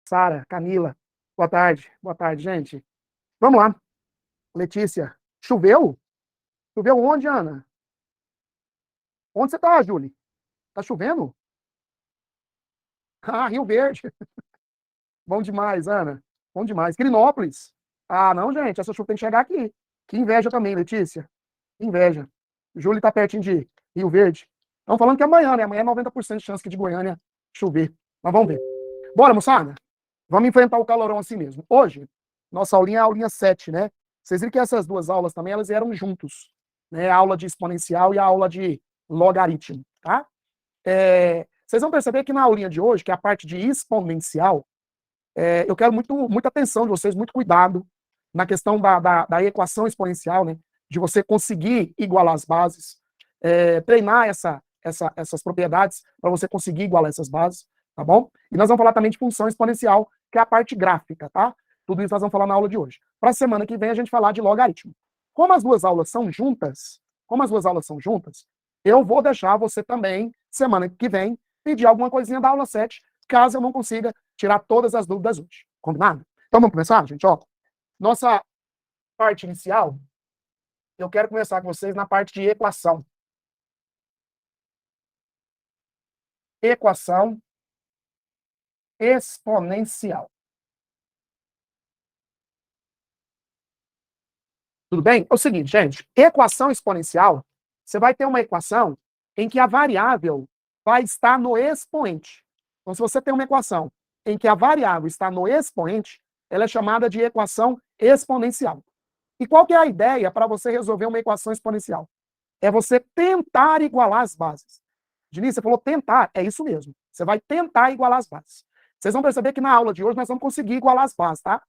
Sara, Camila. Boa tarde. Boa tarde, gente. Vamos lá. Letícia, choveu? Choveu onde, Ana? Onde você tá, Júlia? Tá chovendo? Ah, Rio Verde. Bom demais, Ana. Bom demais. Quirinópolis. Ah, não, gente. Essa chuva tem que chegar aqui. Que inveja também, Letícia. Que inveja. Júlia tá pertinho de Rio Verde. Estão falando que é amanhã, né? Amanhã é 90% de chance que de Goiânia chover. Mas vamos ver. Bora, moçada. Vamos enfrentar o calorão assim mesmo. Hoje, nossa aulinha é a aulinha 7, né? Vocês viram que essas duas aulas também, elas eram juntos, né? A aula de exponencial e a aula de logaritmo, tá? Vocês vão perceber que na aulinha de hoje, que é a parte de exponencial, eu quero muita atenção de vocês, muito cuidado na questão da equação exponencial, né? De você conseguir igualar as bases, treinar essas propriedades para você conseguir igualar essas bases, tá bom? E nós vamos falar também de função exponencial, que é a parte gráfica, tá? Tudo isso nós vamos falar na aula de hoje. Para a semana que vem a gente falar de logaritmo. Como as duas aulas são juntas, eu vou deixar você também, semana que vem, pedir alguma coisinha da aula 7, caso eu não consiga tirar todas as dúvidas hoje. Combinado? Então vamos começar, gente? Ó, nossa parte inicial, eu quero começar com vocês na parte de equação. Equação exponencial. Tudo bem? É o seguinte, gente, equação exponencial, você vai ter uma equação em que a variável vai estar no expoente. Então, se você tem uma equação em que a variável está no expoente, ela é chamada de equação exponencial. E qual que é a ideia para você resolver uma equação exponencial? É você tentar igualar as bases. Diniz, você falou tentar, é isso mesmo. Você vai tentar igualar as bases. Vocês vão perceber que na aula de hoje nós vamos conseguir igualar as bases, tá?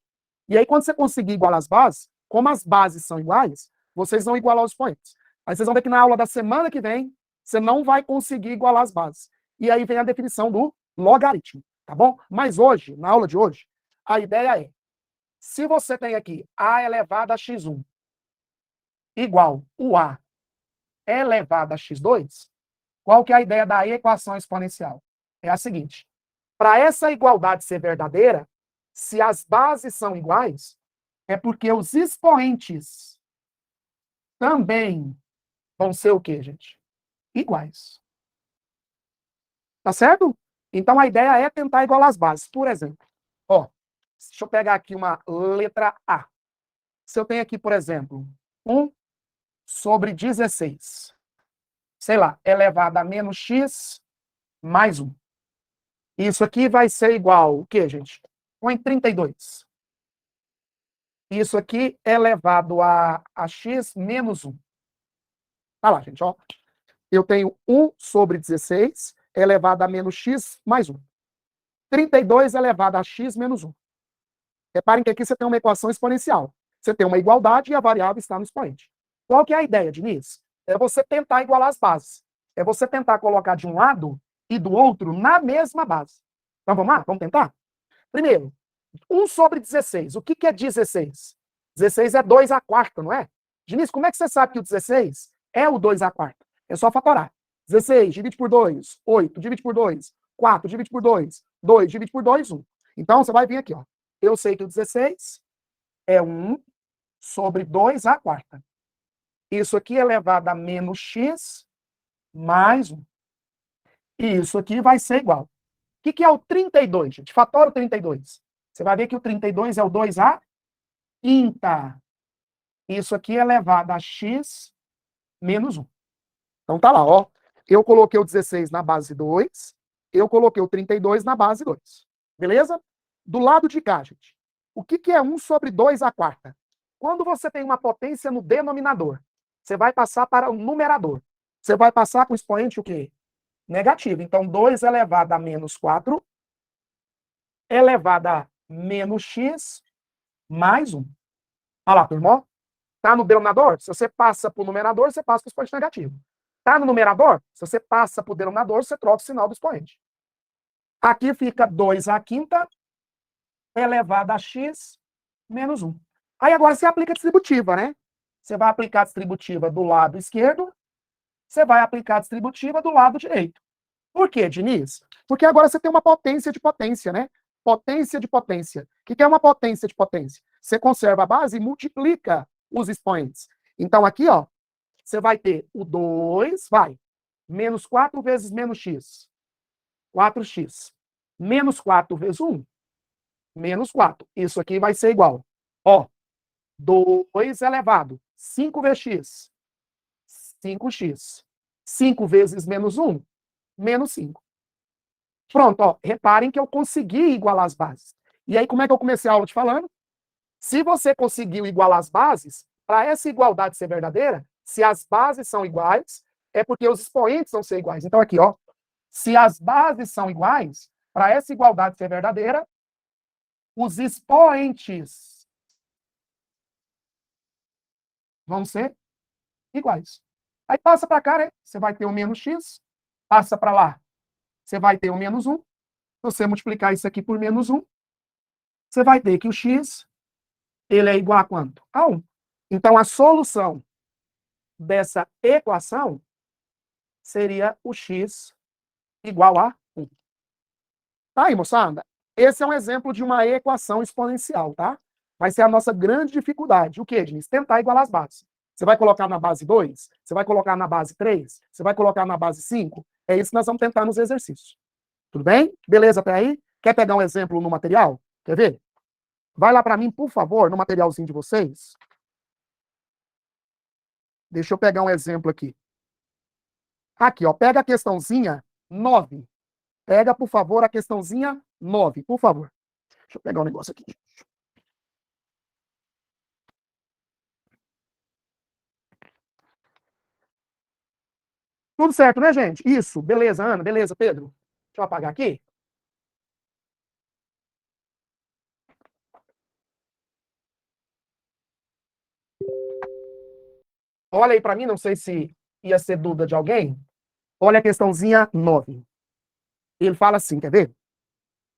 E aí, quando você conseguir igualar as bases, como as bases são iguais, vocês vão igualar os expoentes. Aí vocês vão ver que na aula da semana que vem, você não vai conseguir igualar as bases. E aí vem a definição do logaritmo, tá bom? Mas hoje, na aula de hoje, a ideia é, se você tem aqui a elevado a x1 igual o a elevado a x2, qual que é a ideia da equação exponencial? É a seguinte, para essa igualdade ser verdadeira, se as bases são iguais, é porque os expoentes também vão ser o quê, gente? Iguais. Tá certo? Então a ideia é tentar igualar as bases. Por exemplo, ó, deixa eu pegar aqui uma letra A. Se eu tenho aqui, por exemplo, 1 sobre 16, sei lá, elevado a menos x mais 1. Isso aqui vai ser igual o quê, gente? Põe 32. Isso aqui é elevado a x menos 1. Tá lá, gente, ó. Eu tenho 1 sobre 16 elevado a menos x mais 1. 32 elevado a x menos 1. Reparem que aqui você tem uma equação exponencial. Você tem uma igualdade e a variável está no expoente. Qual que é a ideia, Diniz? É você tentar igualar as bases. É você tentar colocar de um lado e do outro na mesma base. Então vamos lá? Vamos tentar? Primeiro, 1 sobre 16. O que é 16? 16 é 2 à quarta, não é? Diniz, como é que você sabe que o 16 é o 2 à quarta? É só fatorar. 16 divide por 2, 8 divide por 2, 4 divide por 2, 2 divide por 2, 1. Então, você vai vir aqui, ó. Eu sei que o 16 é 1 sobre 2 à quarta. Isso aqui é elevado a menos x mais 1. E isso aqui vai ser igual. O que é o 32, gente? Fatora o 32. Você vai ver que o 32 é o 2 à quinta. Isso aqui é elevado a x menos 1. Então tá lá, ó. Eu coloquei o 16 na base 2, eu coloquei o 32 na base 2. Beleza? Do lado de cá, gente. O que é 1 sobre 2 à quarta? Quando você tem uma potência no denominador, você vai passar para o numerador. Você vai passar com o expoente o quê? Negativo. Então, 2 elevado a menos 4 elevado a menos x mais 1. Olha lá, turma. Está no denominador? Se você passa para o numerador, você passa para o expoente negativo. Está no numerador? Se você passa para o denominador, você troca o sinal do expoente. Aqui fica 2 à quinta elevado a x menos 1. Aí agora você aplica a distributiva, né? Você vai aplicar a distributiva do lado esquerdo, você vai aplicar a distributiva do lado direito. Por quê, Diniz? Porque agora você tem uma potência de potência, né? potência de potência. O que é uma potência de potência? Você conserva a base e multiplica os expoentes. Então, aqui, ó, você vai ter o 2, menos 4 vezes menos x. 4x. Menos 4 vezes 1, menos 4. Isso aqui vai ser igual. Ó, 2 elevado. 5 vezes x. 5x. 5 vezes menos 1, menos 5. Pronto, ó, reparem que eu consegui igualar as bases. E aí, como é que eu comecei a aula te falando? Se você conseguiu igualar as bases, para essa igualdade ser verdadeira, se as bases são iguais, é porque os expoentes vão ser iguais. Então, aqui, ó, se as bases são iguais, para essa igualdade ser verdadeira, os expoentes vão ser iguais. Aí passa para cá, né? Você vai ter o menos x, passa para lá, você vai ter o menos 1. Se você multiplicar isso aqui por menos 1, você vai ter que o x, ele é igual a quanto? A 1. Então, a solução dessa equação seria o x igual a 1. Tá aí, moçada? Esse é um exemplo de uma equação exponencial, tá? Vai ser a nossa grande dificuldade. O quê, Diniz? Tentar igualar as bases. Você vai colocar na base 2? Você vai colocar na base 3? Você vai colocar na base 5? É isso que nós vamos tentar nos exercícios. Tudo bem? Beleza até aí? Quer pegar um exemplo no material? Quer ver? Vai lá para mim, por favor, no materialzinho de vocês. Deixa eu pegar um exemplo aqui. Aqui, ó, pega a questãozinha 9. Pega, por favor, a questãozinha 9, por favor. Deixa eu pegar um negócio aqui. Tudo certo, né, gente? Isso. Beleza, Ana. Beleza, Pedro. Deixa eu apagar aqui. Olha aí para mim, não sei se ia ser dúvida de alguém. Olha a questãozinha 9. Ele fala assim, quer ver?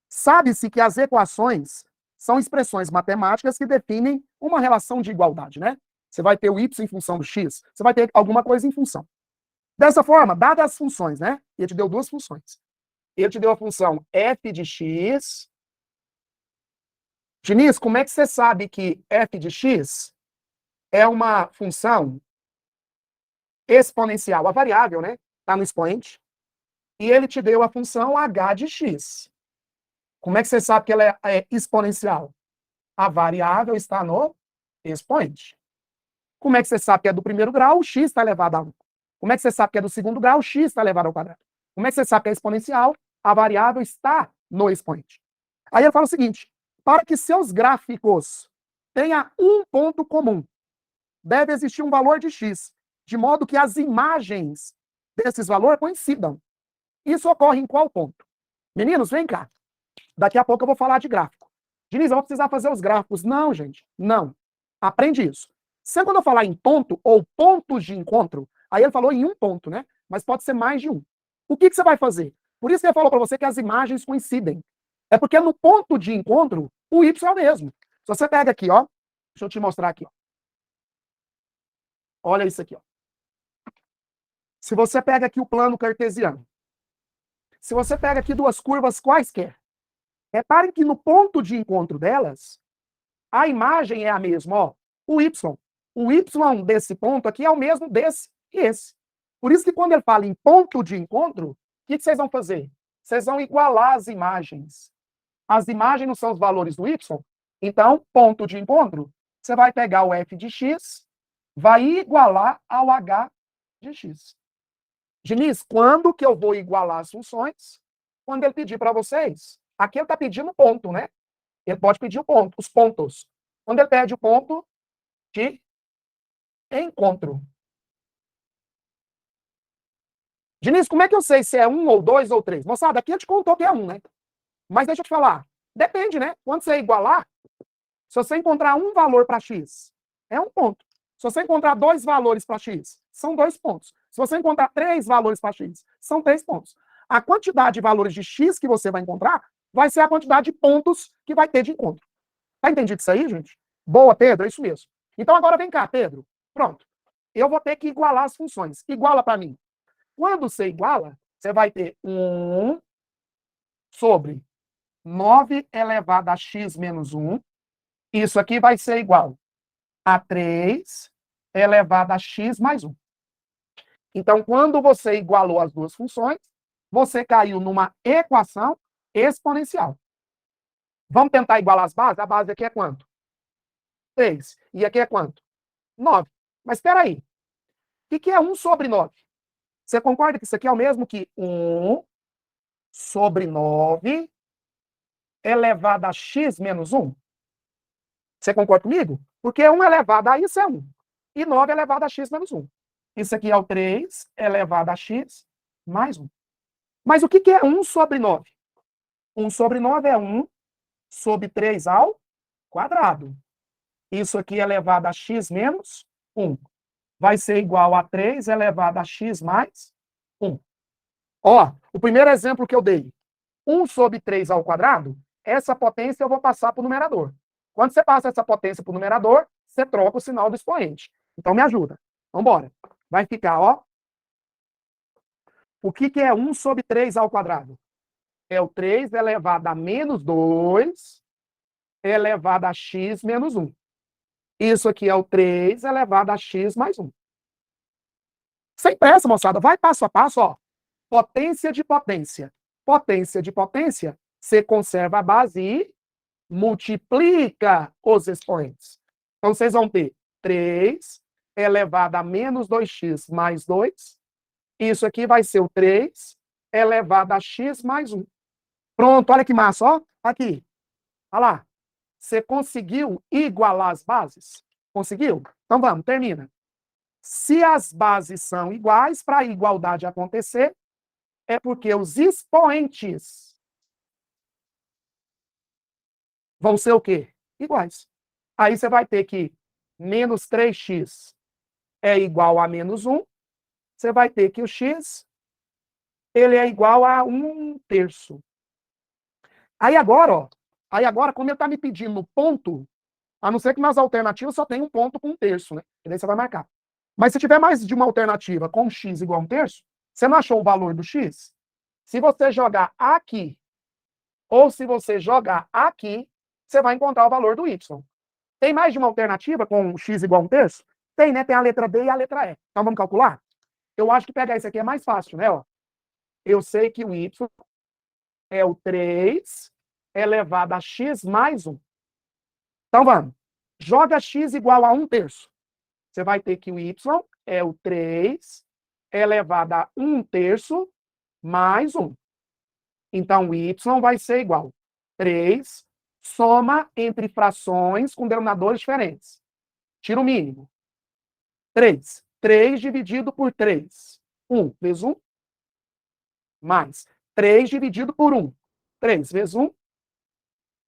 Sabe-se que as equações são expressões matemáticas que definem uma relação de igualdade, né? Você vai ter o y em função do x, você vai ter alguma coisa em função. Dessa forma, dadas as funções, né? Ele te deu duas funções. Ele te deu a função f de x. Diniz, como é que você sabe que f de x é uma função exponencial? A variável, né? Está no expoente. E ele te deu a função h de x. Como é que você sabe que ela é exponencial? A variável está no expoente. Como é que você sabe que é do primeiro grau? O x está elevado a 1. Como é que você sabe que é do segundo grau? O x está elevado ao quadrado. Como é que você sabe que é exponencial? A variável está no expoente. Aí ele fala o seguinte: para que seus gráficos tenham um ponto comum, deve existir um valor de x, de modo que as imagens desses valores coincidam. Isso ocorre em qual ponto? Meninos, vem cá. Daqui a pouco eu vou falar de gráfico. Diniz, eu vou precisar fazer os gráficos. Não, gente, não. Aprende isso. Sempre quando eu falar em ponto ou pontos de encontro, aí ele falou em um ponto, né? Mas pode ser mais de um. O que você vai fazer? Por isso que ele falou para você que as imagens coincidem. É porque no ponto de encontro, o y é o mesmo. Se você pega aqui, ó. Deixa eu te mostrar aqui, ó. Olha isso aqui, ó. Se você pega aqui o plano cartesiano, se você pega aqui duas curvas quaisquer, reparem que no ponto de encontro delas, a imagem é a mesma, ó. O y. O y desse ponto aqui é o mesmo desse e esse. Por isso que quando ele fala em ponto de encontro, o que vocês vão fazer? Vocês vão igualar as imagens. As imagens não são os valores do y? Então, ponto de encontro, você vai pegar o f de x, vai igualar ao h de x. Diniz, quando que eu vou igualar as funções? Quando ele pedir para vocês. Aqui ele está pedindo ponto, né? Ele pode pedir o ponto, os pontos. Quando ele pede o ponto de encontro. Diniz, como é que eu sei se é 1 ou 2 ou 3? Moçada, aqui eu te contou que é 1, né? Mas deixa eu te falar. Depende, né? Quando você igualar, se você encontrar um valor para x, é um ponto. Se você encontrar dois valores para x, são 2 pontos. Se você encontrar 3 valores para x, são 3 pontos. A quantidade de valores de x que você vai encontrar vai ser a quantidade de pontos que vai ter de encontro. Tá entendido isso aí, gente? Boa, Pedro, é isso mesmo. Então agora vem cá, Pedro. Pronto. Eu vou ter que igualar as funções. Iguala para mim. Quando você iguala, você vai ter 1 sobre 9 elevado a x menos 1. Isso aqui vai ser igual a 3 elevado a x mais 1. Então, quando você igualou as duas funções, você caiu numa equação exponencial. Vamos tentar igualar as bases? A base aqui é quanto? 3. E aqui é quanto? 9. Mas espera aí. O que é 1 sobre 9? Você concorda que isso aqui é o mesmo que 1 sobre 9 elevado a x menos 1? Você concorda comigo? Porque 1 elevado a isso é 1. E 9 elevado a x menos 1. Isso aqui é o 3 elevado a x mais 1. Mas o que é 1 sobre 9? 1 sobre 9 é 1 sobre 3 ao quadrado. Isso aqui elevado a x menos 1. Vai ser igual a 3 elevado a x mais 1. Ó, o primeiro exemplo que eu dei, 1 sobre 3 ao quadrado, essa potência eu vou passar para o numerador. Quando você passa essa potência para o numerador, você troca o sinal do expoente. Então, me ajuda. Vamos embora. Vai ficar, ó. O que é 1 sobre 3 ao quadrado? É o 3 elevado a menos 2 elevado a x menos 1. Isso aqui é o 3 elevado a x mais 1. Sem pressa, moçada. Vai passo a passo, ó. Potência de potência. Potência de potência, você conserva a base e multiplica os expoentes. Então, vocês vão ter 3 elevado a menos 2x mais 2. Isso aqui vai ser o 3 elevado a x mais 1. Pronto, olha que massa, ó. Aqui. Olha lá. Você conseguiu igualar as bases? Conseguiu? Então vamos, termina. Se as bases são iguais, para a igualdade acontecer, é porque os expoentes vão ser o quê? Iguais. Aí você vai ter que menos 3x é igual a menos 1. Você vai ter que o x ele é igual a 1/3. Aí agora, ó, como ele está me pedindo ponto, a não ser que nas alternativas só tem um ponto com 1/3, né? E daí você vai marcar. Mas se tiver mais de uma alternativa com x igual a 1/3, você não achou o valor do x? Se você jogar aqui, ou se você jogar aqui, você vai encontrar o valor do y. Tem mais de uma alternativa com x igual a 1/3? Tem, né? Tem a letra D e a letra E. Então vamos calcular? Eu acho que pegar isso aqui é mais fácil, né? Ó, eu sei que o y é o 3 elevado a x mais 1. Então vamos. Joga x igual a 1/3. Você vai ter que o y é o 3 elevado a 1/3 mais 1. Então, o y vai ser igual a 3, soma entre frações com denominadores diferentes. Tira o mínimo. 3. 3 dividido por 3. 1 vezes 1. Mais 3 dividido por 1. 3 vezes 1.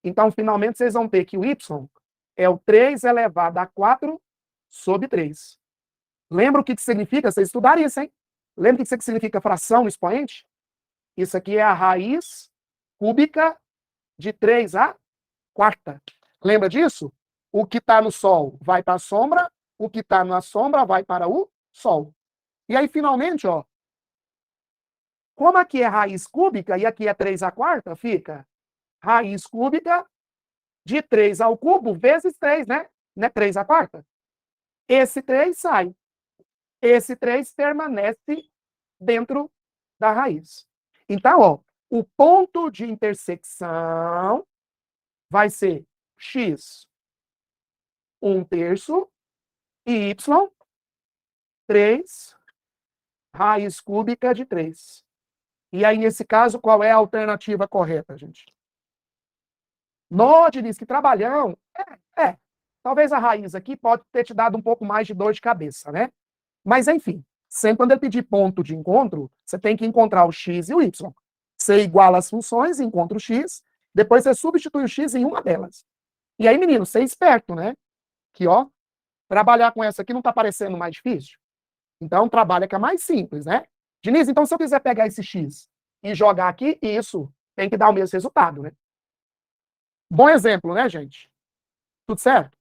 Então, finalmente, vocês vão ter que o y é o 3 elevado a 4 sobre 3. Lembra o que significa? Vocês estudaram isso, hein? Lembra o que significa fração no expoente? Isso aqui é a raiz cúbica de 3 à quarta. Lembra disso? O que está no Sol vai para a sombra, o que está na sombra vai para o Sol. E aí, finalmente, ó, como aqui é raiz cúbica e aqui é 3 à quarta, fica raiz cúbica de 3 ao cubo vezes 3, né? Não é 3 à quarta? Esse 3 sai. Esse 3 permanece dentro da raiz. Então, ó, o ponto de intersecção vai ser x 1/3 e y 3 raiz cúbica de 3. E aí, nesse caso, qual é a alternativa correta, gente? Note, diz que trabalhão. Talvez a raiz aqui pode ter te dado um pouco mais de dor de cabeça, né? Mas, enfim, sempre quando ele pedir ponto de encontro, você tem que encontrar o x e o y. Você iguala as funções, encontra o x, depois você substitui o x em uma delas. E aí, menino, você é esperto, né? Que, ó, trabalhar com essa aqui não está parecendo mais difícil? Então, trabalha com a mais simples, né? Diniz, então, se eu quiser pegar esse x e jogar aqui, isso tem que dar o mesmo resultado, né? Bom exemplo, né, gente? Tudo certo?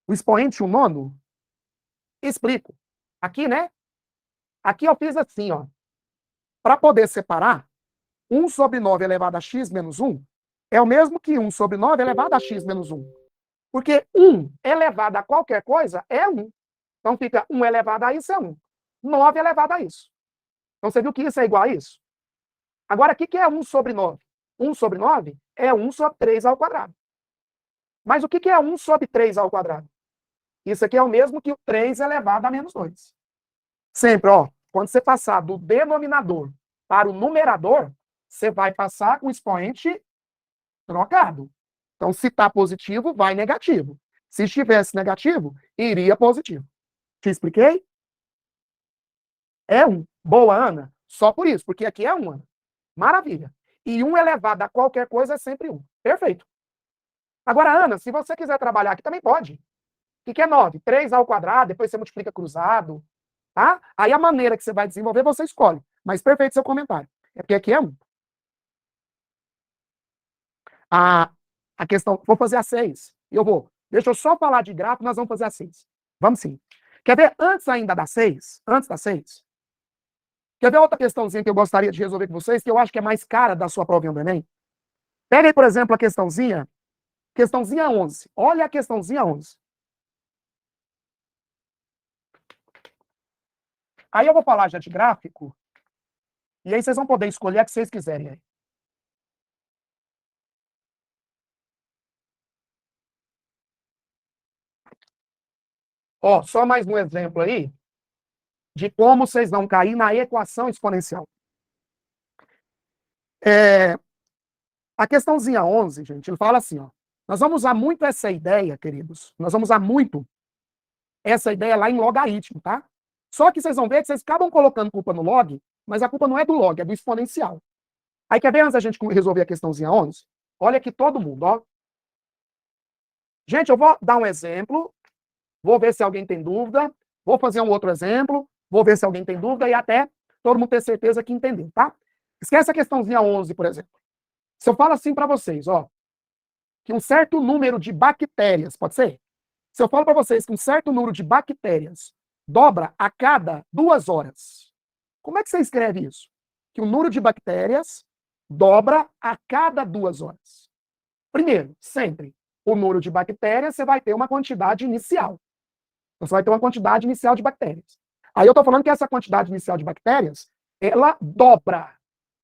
O expoente 1/9, explico. Aqui, né? Aqui eu fiz assim, ó. para poder separar, 1 sobre 9 elevado a x menos 1 é o mesmo que 1 sobre 9 elevado a x menos 1. Porque 1 elevado a qualquer coisa é 1. Então fica 1 elevado a isso é 1. 9 elevado a isso. Então você viu que isso é igual a isso? Agora, o que é 1 sobre 9? 1 sobre 9 é 1 sobre 3 ao quadrado. Mas o que é 1 sobre 3 ao quadrado? Isso aqui é o mesmo que o 3 elevado a menos 2. Sempre, ó, quando você passar do denominador para o numerador, você vai passar com o expoente trocado. Então, se está positivo, vai negativo. Se estivesse negativo, iria positivo. Te expliquei? É 1. Boa, Ana? Só por isso, porque aqui é 1, Ana. Maravilha. E 1 elevado a qualquer coisa é sempre 1. Perfeito. Agora, Ana, se você quiser trabalhar aqui, também pode. O que é 9? 3 ao quadrado, depois você multiplica cruzado. Tá? Aí a maneira que você vai desenvolver, você escolhe. Mas perfeito seu comentário. É porque aqui é 1. A questão, vou fazer a 6. Eu vou. Deixa eu só falar de gráfico, nós vamos fazer a 6. Vamos sim. Quer ver antes ainda da 6? Antes da 6? Quer ver outra questãozinha que eu gostaria de resolver com vocês, que eu acho que é mais cara da sua provinha do Enem? Pega aí, por exemplo, a questãozinha 11. Olha a questãozinha 11. Aí eu vou falar já de gráfico, e aí vocês vão poder escolher a que vocês quiserem aí. Ó, só mais um exemplo aí de como vocês vão cair na equação exponencial. A questãozinha 11, gente, ele fala assim, ó. Nós vamos usar muito essa ideia, queridos. Nós vamos usar muito essa ideia lá em logaritmo, tá? Só que vocês vão ver que vocês acabam colocando culpa no log, mas a culpa não é do log, é do exponencial. Aí quer ver antes da gente resolver a questãozinha 11? Olha aqui todo mundo, ó. Gente, eu vou dar um exemplo, vou ver se alguém tem dúvida, vou fazer um outro exemplo, vou ver se alguém tem dúvida e até todo mundo ter certeza que entendeu, tá? Esquece a questãozinha 11, por exemplo. Se eu falo assim para vocês, ó, que um certo número de bactérias, pode ser? Se eu falo para vocês que um certo número de bactérias dobra a cada 2 horas, como é que você escreve isso? Que o número de bactérias dobra a cada 2 horas. Primeiro, sempre, o número de bactérias, você vai ter uma quantidade inicial. Então, você vai ter uma quantidade inicial de bactérias. Aí eu estou falando que essa quantidade inicial de bactérias, ela dobra.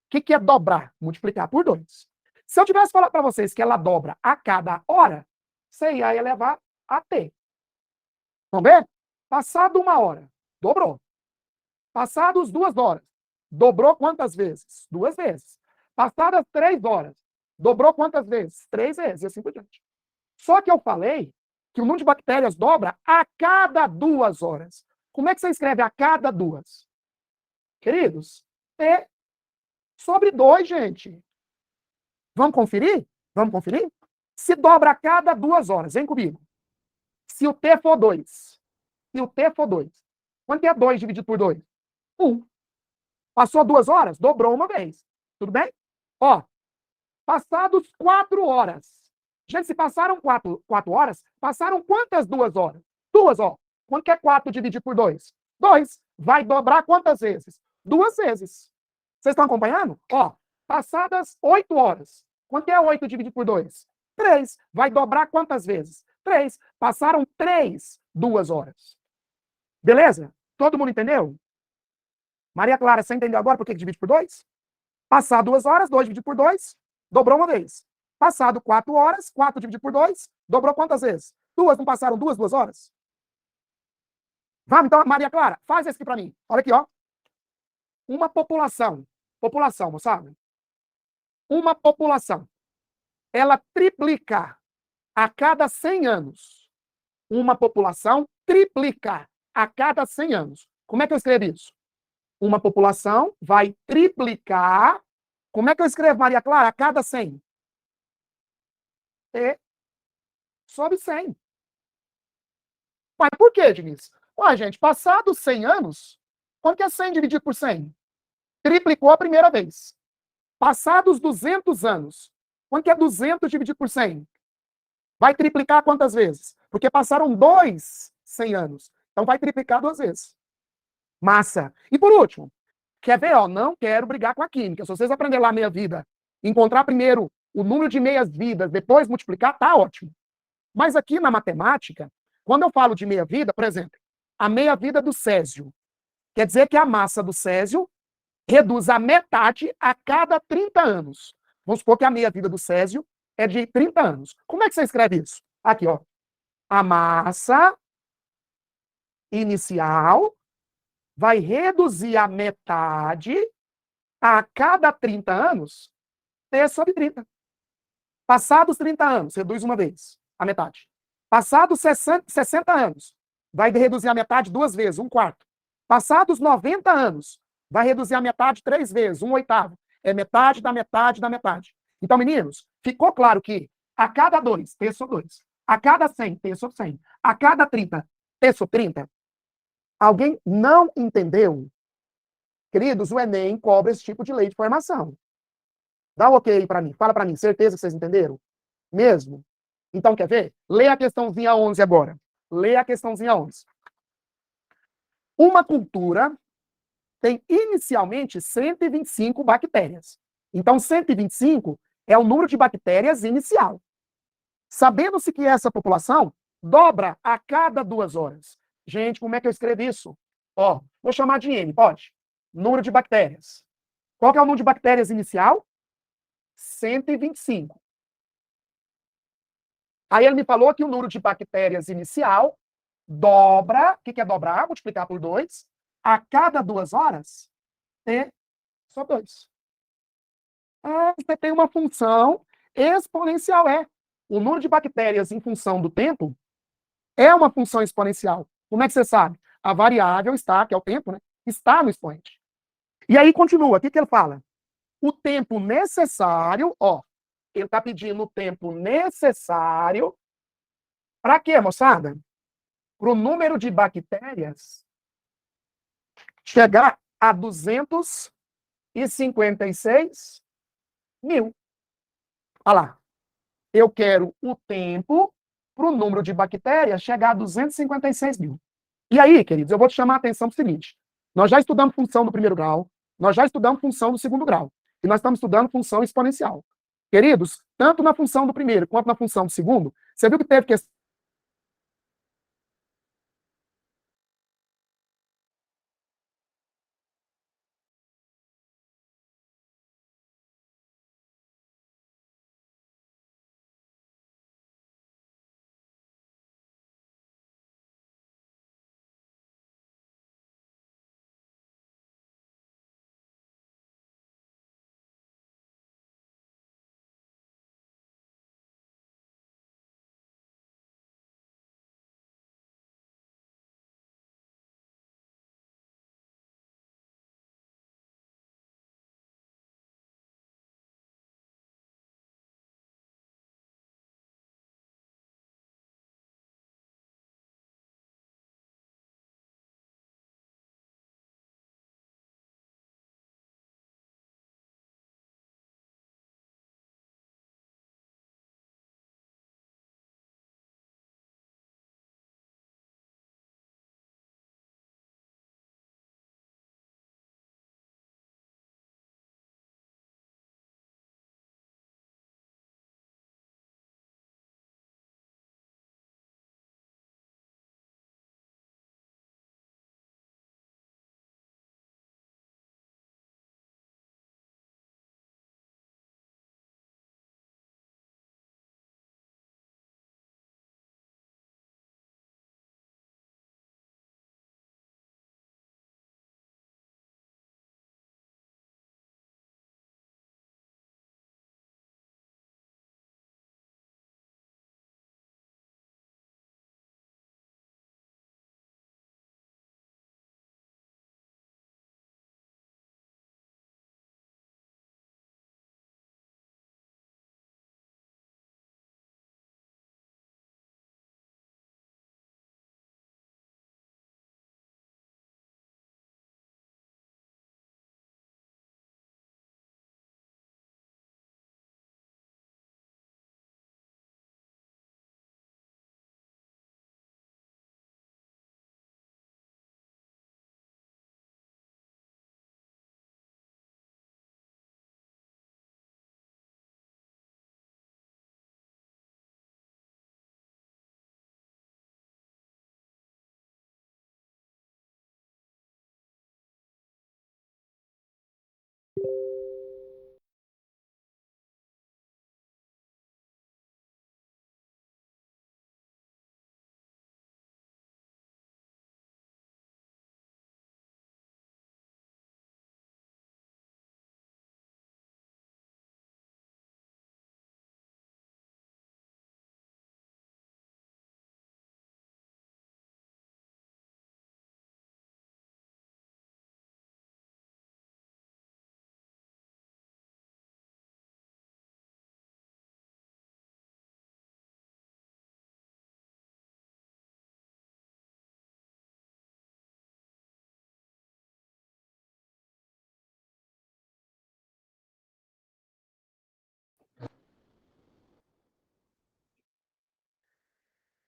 O que é dobrar? Multiplicar por 2. Se eu tivesse falado para vocês que ela dobra a cada hora, você ia elevar a t. Vamos ver? Passado 1 hora, dobrou. Passados 2 horas, dobrou quantas vezes? 2 vezes. Passadas 3 horas, dobrou quantas vezes? 3 vezes, e assim por diante. Só que eu falei que o número de bactérias dobra a cada 2 horas. Como é que você escreve a cada 2? Queridos, T sobre 2, gente. Vamos conferir? Vamos conferir? Se dobra a cada 2 horas, vem comigo. Se o T for 2, se o T for 2, quanto é 2 dividido por 2? 1. Passou 2 horas? Dobrou uma vez. Tudo bem? Ó, passados 4 horas. Gente, se passaram 4 horas, passaram quantas 2 horas? 2, ó. Quanto que é 4 dividido por 2? 2. Vai dobrar quantas vezes? 2 vezes. Vocês estão acompanhando? Ó, passadas 8 horas. Quanto que é 8 dividido por 2? 3. Vai dobrar quantas vezes? 3. Passaram 2 horas. Beleza? Todo mundo entendeu? Maria Clara, você entendeu agora por que divide por 2? Passar 2 horas, 2 dividido por 2, dobrou uma vez. Passado 4 horas, 4 dividido por 2, dobrou quantas vezes? 2, não passaram 2 horas? Vamos, então, Maria Clara, faz esse aqui para mim. Olha aqui, ó. Uma população, moçada. Uma população, ela triplica a cada 100 anos. Uma população triplica a cada 100 anos. Como é que eu escrevo isso? Uma população vai triplicar. Como é que eu escrevo, Maria Clara? A cada 100. T sobre 100. Mas por quê, Diniz? Ué, gente, passados 100 anos, quanto que é 100 dividido por 100? Triplicou a primeira vez. Passados 200 anos, quanto que é 200 dividido por 100? Vai triplicar quantas vezes? Porque passaram 100 anos. Então vai triplicar 2 vezes. Massa. E por último, Quer ver? Ó, não quero brigar com a química. Se vocês aprenderem lá meia vida, encontrar primeiro o número de meias vidas, depois multiplicar, tá ótimo. Mas aqui na matemática, quando eu falo de meia vida, por exemplo, a meia vida do césio, quer dizer que a massa do césio reduz a metade a cada 30 anos. Vamos supor que a meia vida do césio é de 30 anos. Como é que você escreve isso? Aqui, ó. A massa inicial vai reduzir a metade a cada 30 anos, T sobre 30. Passados 30 anos, reduz uma vez, a metade. Passados 60 anos, vai reduzir a metade duas vezes, um quarto. Passados 90 anos, vai reduzir a metade três vezes, um oitavo. É metade da metade da metade. Então, meninos, ficou claro que a cada 2, T sobre 2. A cada 100, T sobre 100. A cada 30, T sobre 30. Alguém não entendeu? Queridos, o Enem cobra esse tipo de lei de formação. Dá um ok para mim. Fala para mim. Certeza que vocês entenderam? Mesmo? Então, quer ver? Lê a questãozinha 11 agora. Lê a questãozinha 11. Uma cultura tem inicialmente 125 bactérias. Então, 125 é o número de bactérias inicial. Sabendo-se que essa população dobra a cada 2 horas. Gente, como é que eu escrevo isso? Ó, vou chamar de N, pode? Número de bactérias. Qual que é o número de bactérias inicial? 125. Aí ele me falou que o número de bactérias inicial dobra, o que é dobrar? Multiplicar por 2, a cada 2 horas, T sobre 2. Ah, você tem uma função exponencial, é. O número de bactérias em função do tempo é uma função exponencial. Como é que você sabe? A variável está, que é o tempo, né? Está no expoente. E aí continua, o que ele fala? O tempo necessário, ó, ele está pedindo o tempo necessário para quê, moçada? Para o número de bactérias chegar a 256 mil. Olha lá. Eu quero o tempo para o número de bactérias chegar a 256 mil. E aí, queridos, eu vou te chamar a atenção para o seguinte. Nós já estudamos função do primeiro grau, nós já estudamos função do segundo grau, e nós estamos estudando função exponencial. Queridos, tanto na função do primeiro quanto na função do segundo, você viu que teve questão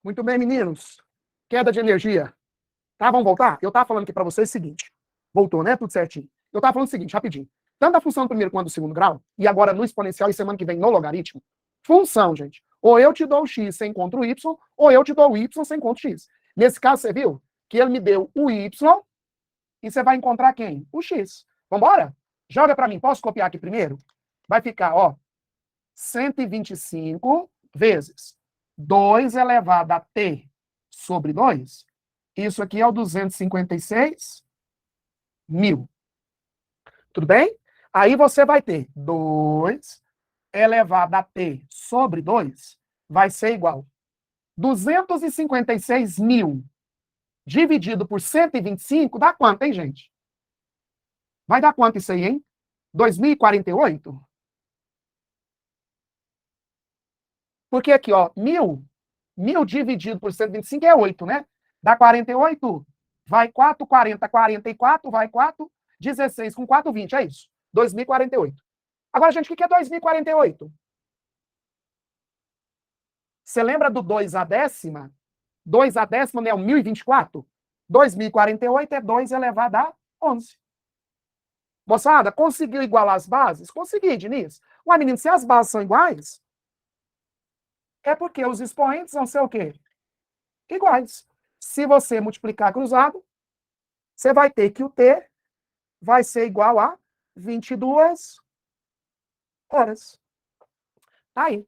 Muito bem, meninos. Queda de energia. Tá, vamos voltar? Eu estava falando aqui para vocês o seguinte. Voltou, né? Tudo certinho. Eu estava falando o seguinte, rapidinho. Tanto a função do primeiro quanto do segundo grau, e agora no exponencial e semana que vem no logaritmo, função, gente. Ou eu te dou o x sem encontro o y, ou eu te dou o y sem encontro x. Nesse caso, você viu que ele me deu o y, e você vai encontrar quem? O x. Vambora? Joga para mim. Posso copiar aqui primeiro? Vai ficar, ó, 125 vezes 2 elevado a t sobre 2. Isso aqui é o 256 mil. Tudo bem? Aí você vai ter 2 elevado a t sobre 2 vai ser igual 256 mil dividido por 125 dá quanto, hein, gente? Vai dar quanto isso aí, hein? 2048? Porque aqui, ó, 1.000 dividido por 125 é 8, né? Dá 48, vai 4, 40, 44, vai 4, 16 com 4, 20, é isso. 2048. Agora, gente, o que é 2048? Você lembra do 2 à décima? 2 à décima não é o 1024? 2048 é 2 elevado a 11. Moçada, conseguiu igualar as bases? Consegui, Diniz. Ué, menino, se as bases são iguais, é porque os expoentes vão ser o quê? Iguais. Se você multiplicar cruzado, você vai ter que o T vai ser igual a 22 horas. Tá aí.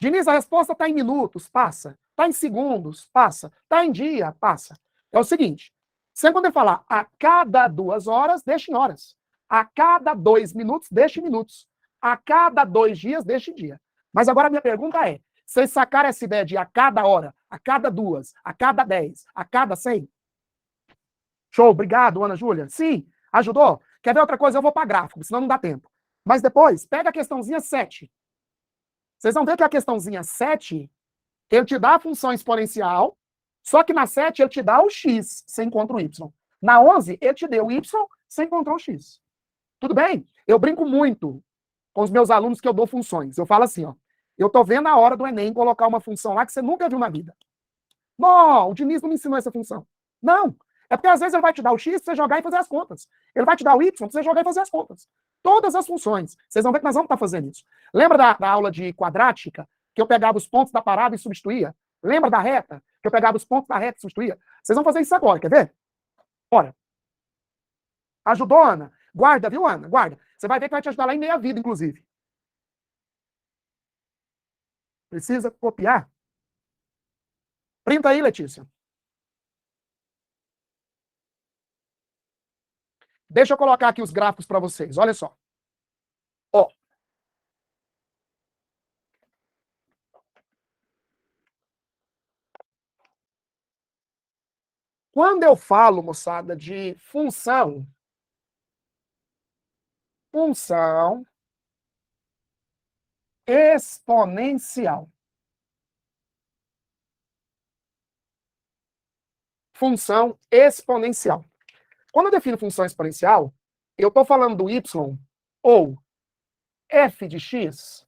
Diniz, a resposta está em minutos, passa. Está em segundos, passa. Está em dia, passa. É o seguinte, sempre quando eu falar a cada 2 horas, deixa em horas. A cada 2 minutos, deixa em minutos. A cada 2 dias, deixa em dia. Mas agora a minha pergunta é, vocês sacaram essa ideia de a cada hora, a cada 2, a cada 10, a cada 100? Show, obrigado, Ana Júlia. Sim, ajudou? Quer ver outra coisa? Eu vou para gráfico, senão não dá tempo. Mas depois, pega a questãozinha 7. Vocês vão ver que a questãozinha 7, ele te dá a função exponencial, só que na 7 ele te dá o x, você encontra o y. Na 11, ele te deu o y, você encontrou o x. Tudo bem? Eu brinco muito com os meus alunos que eu dou funções. Eu falo assim, ó, eu tô vendo a hora do Enem colocar uma função lá que você nunca viu na vida. Não, o Diniz não me ensinou essa função. Não, é porque às vezes ele vai te dar o x pra você jogar e fazer as contas. Ele vai te dar o y pra você jogar e fazer as contas. Todas as funções. Vocês vão ver que nós vamos estar fazendo isso. Lembra da aula de quadrática, que eu pegava os pontos da parada e substituía? Lembra da reta, que eu pegava os pontos da reta e substituía? Vocês vão fazer isso agora, quer ver? Bora. Ajudou, Ana? Guarda, viu, Ana? Guarda. Você vai ver que vai te ajudar lá em meia vida, inclusive. Precisa copiar? Printa aí, Letícia. Deixa eu colocar aqui os gráficos para vocês. Olha só. Ó. Quando eu falo, moçada, de função exponencial. Função exponencial. Quando eu defino função exponencial, eu estou falando do y ou f de x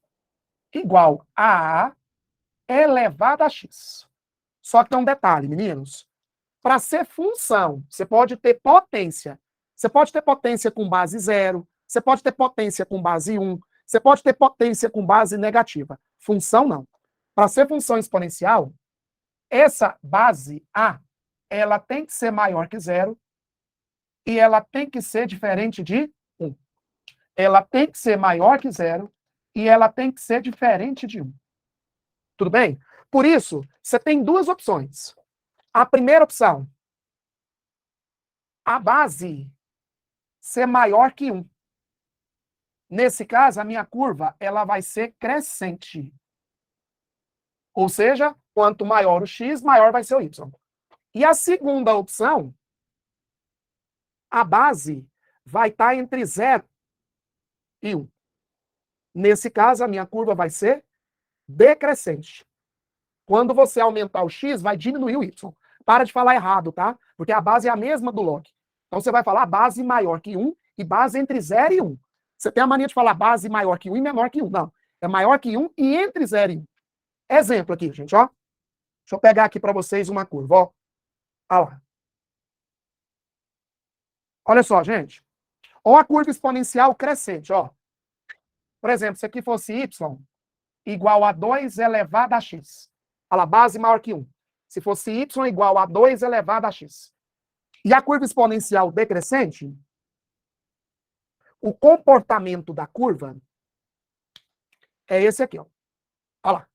igual a elevado a x. Só que tem um detalhe, meninos. Para ser função, você pode ter potência. Você pode ter potência com base 0, você pode ter potência com base 1, você pode ter potência com base negativa. Função, não. Para ser função exponencial, essa base A, ela tem que ser maior que 0 e ela tem que ser diferente de 1. Ela tem que ser maior que 0 e ela tem que ser diferente de 1. Tudo bem? Por isso, você tem duas opções. A primeira opção, a base ser maior que 1. Nesse caso, a minha curva ela vai ser crescente. Ou seja, quanto maior o x, maior vai ser o y. E a segunda opção, a base vai estar entre 0 e 1. Nesse caso, a minha curva vai ser decrescente. Quando você aumentar o x, vai diminuir o y. Para de falar errado, tá? Porque a base é a mesma do log. Então, você vai falar base maior que 1 e base entre 0 e 1. Você tem a mania de falar base maior que 1 e menor que 1. Não. É maior que 1 e entre 0 e 1. Exemplo aqui, gente, ó. Deixa Deixa eu pegar aqui para vocês uma curva, ó. Olha lá. Olha só, gente. Ó a curva exponencial crescente, ó. Por exemplo, se aqui fosse y igual a 2 elevado a x. Olha lá, base maior que 1. Se fosse y igual a 2 elevado a x. E a curva exponencial decrescente, o comportamento da curva é esse aqui, ó. Olha lá.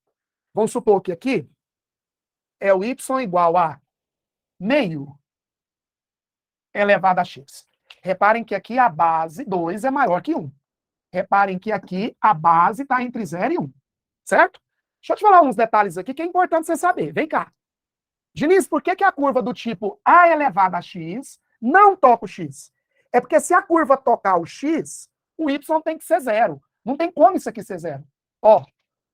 Vamos supor que aqui é o y igual a meio elevado a x. Reparem que aqui a base 2 é maior que 1. Reparem que aqui a base está entre 0 e 1. Certo? Deixa eu te falar uns detalhes aqui que é importante você saber. Vem cá. Diniz, por que a curva do tipo a elevado a x não toca o x? É porque se a curva tocar o x, o y tem que ser 0. Não tem como isso aqui ser 0. Ó,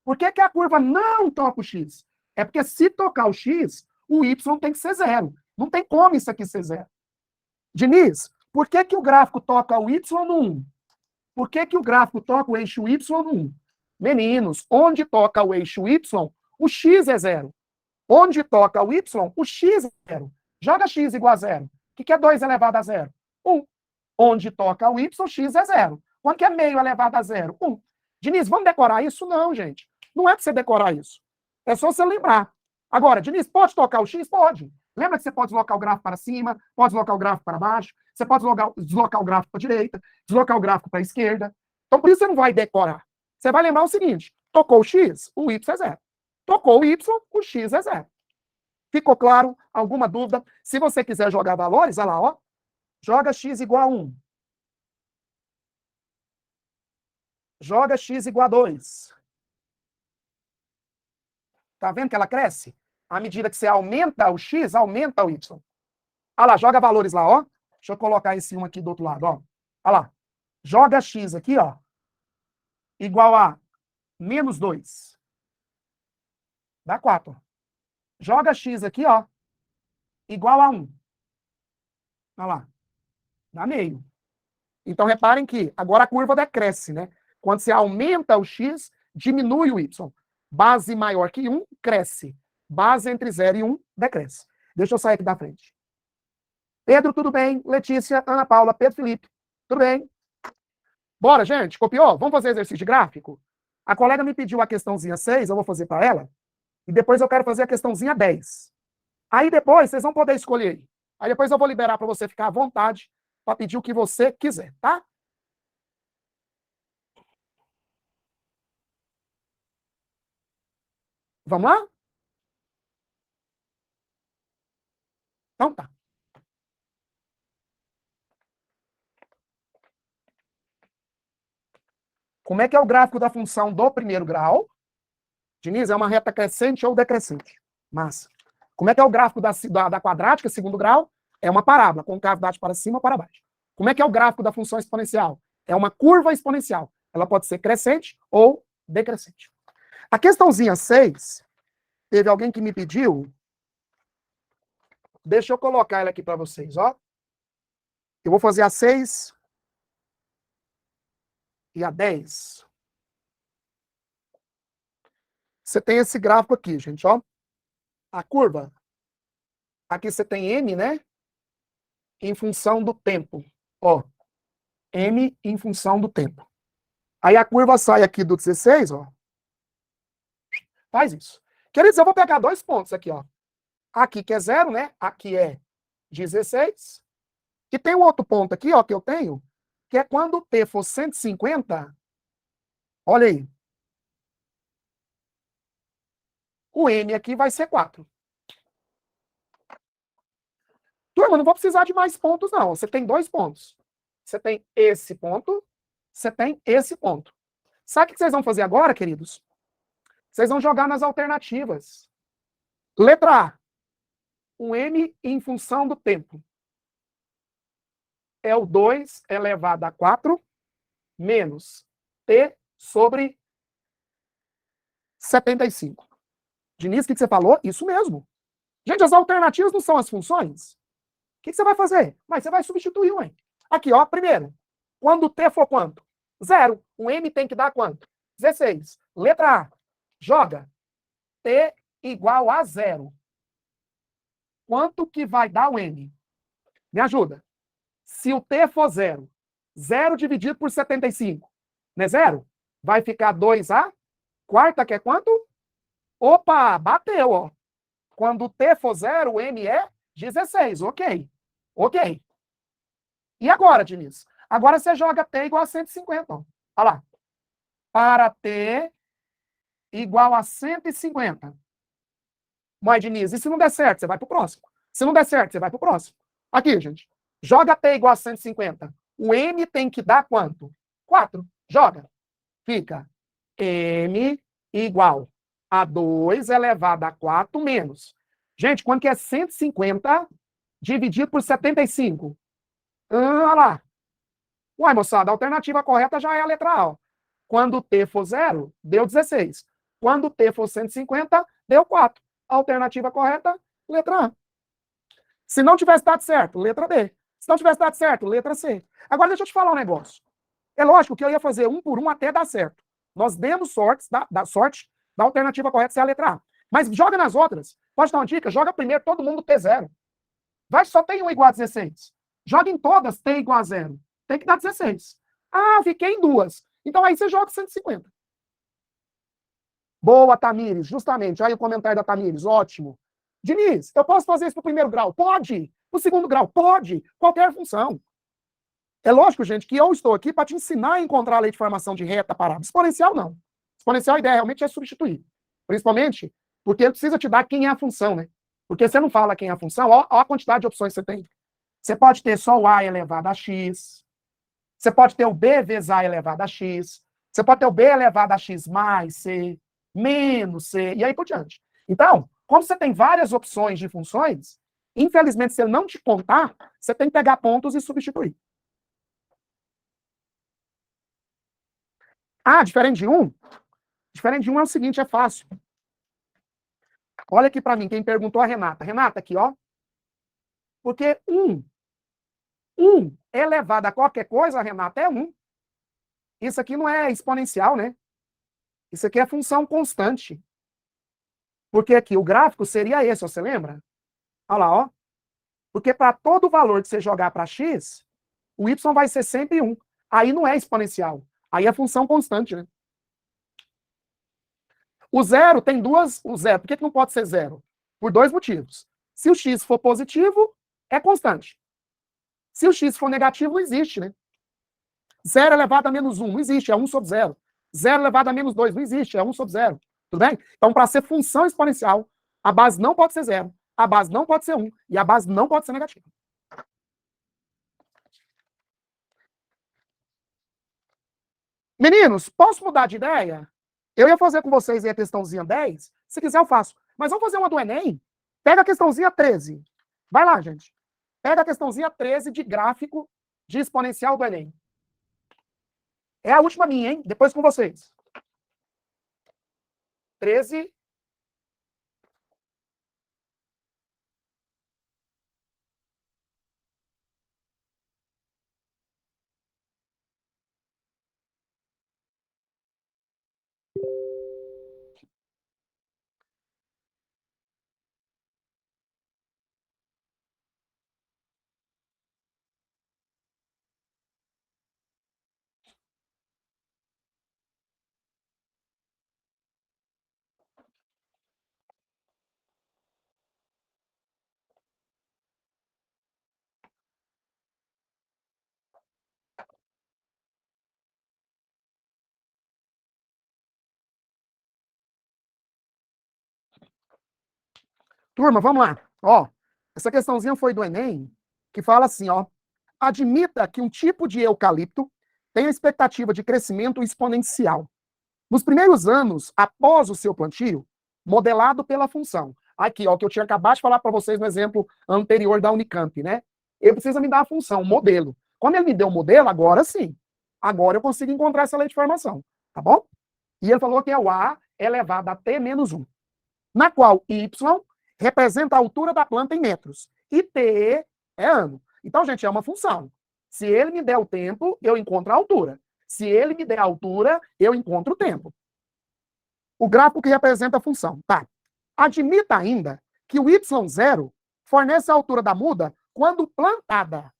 por que a curva não toca o x? É porque se tocar o x, o y tem que ser 0. Não tem como isso aqui ser 0. Diniz, por que o gráfico toca o y no 1? Por que o gráfico toca o eixo y no 1? Meninos, onde toca o eixo y, o x é 0. Onde toca o y, o x é 0. Joga x igual a 0. O que é 2 elevado a 0? 1. Onde toca o y, x é 0. Quanto que é meio elevado a 0? 1. Diniz, vamos decorar isso? Não, gente. Não é para você decorar isso. É só você lembrar. Agora, Diniz, pode tocar o x? Pode. Lembra que você pode deslocar o gráfico para cima, pode deslocar o gráfico para baixo, você pode deslocar o gráfico para a direita, deslocar o gráfico para a esquerda. Então, por isso você não vai decorar. Você vai lembrar o seguinte, tocou o x, o y é 0. Tocou o y, o x é 0. Ficou claro? Alguma dúvida? Se você quiser jogar valores, olha lá, ó. Joga x igual a 1. Joga x igual a 2. Tá vendo que ela cresce? À medida que você aumenta o x, aumenta o y. Olha lá, joga valores lá, ó. Deixa eu colocar esse 1 aqui do outro lado, ó. Olha lá. Joga x aqui, ó. Igual a menos 2. Dá 4. Joga x aqui, ó. Igual a 1. Olha lá. Dá meio. Então, reparem que agora a curva decresce, né? Quando você aumenta o x, diminui o y. Base maior que 1, cresce. Base entre 0 e 1, decresce. Deixa eu sair aqui da frente. Pedro, tudo bem? Letícia, Ana Paula, Pedro Felipe, tudo bem? Bora, gente? Copiou? Vamos fazer exercício de gráfico? A colega me pediu a questãozinha 6, eu vou fazer para ela. E depois eu quero fazer a questãozinha 10. Aí depois vocês vão poder escolher. Aí depois eu vou liberar para você ficar à vontade para pedir o que você quiser, tá? Vamos lá? Então tá. Como é que é o gráfico da função do primeiro grau? Diniz, é uma reta crescente ou decrescente? Massa. Como é que é o gráfico da quadrática, segundo grau? É uma parábola, com cavidade para cima ou para baixo. Como é que é o gráfico da função exponencial? É uma curva exponencial. Ela pode ser crescente ou decrescente. A questãozinha 6, teve alguém que me pediu. Deixa eu colocar ela aqui para vocês, ó. Eu vou fazer a 6 e a 10. Você tem esse gráfico aqui, gente, ó. A curva. Aqui você tem M, né? Em função do tempo. Ó. M em função do tempo. Aí a curva sai aqui do 16, ó. Faz isso. Queridos, eu vou pegar 2 pontos aqui, ó. Aqui que é 0, né? Aqui é 16. E tem um outro ponto aqui, ó, que eu tenho, que é quando o T for 150, olha aí. O M aqui vai ser 4. Turma, não vou precisar de mais pontos, não. Você tem 2 pontos. Você tem esse ponto, você tem esse ponto. Sabe o que vocês vão fazer agora, queridos? Vocês vão jogar nas alternativas. Letra A. O M em função do tempo é o 2 elevado a 4 menos T sobre 75. Diniz, o que você falou? Isso mesmo. Gente, as alternativas não são as funções? O que você vai fazer? Mas você vai substituir, ué. Aqui, ó, primeiro. Quando o T for quanto? 0. O M tem que dar quanto? 16. Letra A. Joga. T igual a zero. Quanto que vai dar o n? Me ajuda. Se o t for zero, 0 dividido por 75, não é zero? Vai ficar 2a. Quarta, que é quanto? Opa, bateu, ó. Quando o t for zero, o m é 16. Ok. Ok. E agora, Diniz? Agora você joga t igual a 150. Ó. Olha lá. Para t igual a 150. Mas, Diniz, e se não der certo, você vai para o próximo. Se não der certo, você vai para o próximo. Aqui, gente. Joga t igual a 150. O m tem que dar quanto? 4. Joga. Fica m igual a 2 elevado a 4 menos. Gente, quanto que é 150 dividido por 75? Olha lá. Uai, moçada, a alternativa correta já é a letra A. Ó. Quando t for 0, deu 16. Quando t for 150, deu 4. A alternativa correta, letra A. Se não tivesse dado certo, letra B. Se não tivesse dado certo, letra C. Agora, deixa eu te falar um negócio. É lógico que eu ia fazer um por um até dar certo. Nós demos sorte da alternativa correta ser a letra A. Mas joga nas outras. Pode dar uma dica? Joga primeiro todo mundo T0. Vai, só tem um igual a 16. Joga em todas T igual a 0. Tem que dar 16. Ah, fiquei em duas. Então aí você joga 150. Boa, Tamires, justamente. Aí o comentário da Tamires, ótimo. Diniz, eu posso fazer isso para o primeiro grau? Pode. Para o segundo grau? Pode. Qualquer função. É lógico, gente, que eu estou aqui para te ensinar a encontrar a lei de formação de reta parada. Exponencial, não. Exponencial, a ideia realmente é substituir. Principalmente porque ele precisa te dar quem é a função, né? Porque você não fala quem é a função, ó a quantidade de opções que você tem. Você pode ter só o a elevado a x. Você pode ter o b vezes a elevado a x. Você pode ter o b elevado a x mais c, menos c, e aí por diante. Então, como você tem várias opções de funções, infelizmente, se ele não te contar, você tem que pegar pontos e substituir. Ah, diferente de 1? Diferente de 1 é o seguinte, é fácil. Olha aqui para mim, quem perguntou a Renata. Renata, aqui, ó. Porque 1 elevado a qualquer coisa, Renata, é 1. Isso aqui não é exponencial, né? Isso aqui é função constante. Porque aqui o gráfico seria esse, ó, você lembra? Olha lá, ó. Porque para todo valor que você jogar para x, o y vai ser sempre 1. Aí não é exponencial. Aí é função constante, né? O zero tem duas... O zero, por que não pode ser zero? Por dois motivos. Se o x for positivo, é constante. Se o x for negativo, não existe, né? 0 elevado a menos 1, não existe, é 1 sobre 0. 0 elevado a menos 2, não existe, é 1 sobre 0. Tudo bem? Então, para ser função exponencial, a base não pode ser 0, a base não pode ser 1 e a base não pode ser negativa. Meninos, posso mudar de ideia? Eu ia fazer com vocês aí a questãozinha 10. Se quiser, eu faço. Mas vamos fazer uma do Enem? Pega a questãozinha 13. Vai lá, gente. Pega a questãozinha 13 de gráfico de exponencial do Enem. É a última minha, hein? Depois com vocês. 13. Turma, vamos lá. Ó, essa questãozinha foi do Enem, que fala assim, ó. Admita que um tipo de eucalipto tem a expectativa de crescimento exponencial. Nos primeiros anos, após o seu plantio, modelado pela função. Aqui, ó, que eu tinha acabado de falar para vocês no exemplo anterior da Unicamp, né? Ele precisa me dar a função, o modelo. Quando ele me deu o modelo, agora sim. Agora eu consigo encontrar essa lei de formação, tá bom? E ele falou que é o A elevado a T menos 1, na qual Y representa a altura da planta em metros e T é ano. Então, gente, é uma função. Se ele me der o tempo, eu encontro a altura. Se ele me der a altura, eu encontro o tempo. O gráfico que representa a função. Tá. Admita ainda que o y0 fornece a altura da muda quando plantada.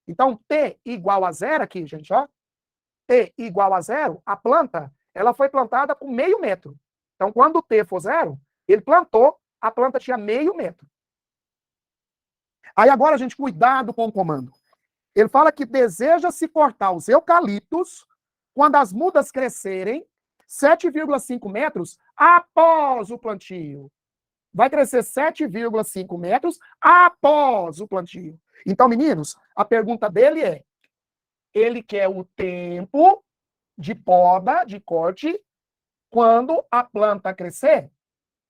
Então, t igual a 0 aqui, gente, ó. T igual a 0, a planta, ela foi plantada com meio metro. Então, quando t for 0, ele plantou, a planta tinha meio metro. Aí agora, gente, cuidado com o comando. Ele fala que deseja-se cortar os eucaliptos quando as mudas crescerem 7,5 metros após o plantio. Vai crescer 7,5 metros após o plantio. Então, meninos, a pergunta dele é: ele quer o tempo de poda, de corte, quando a planta crescer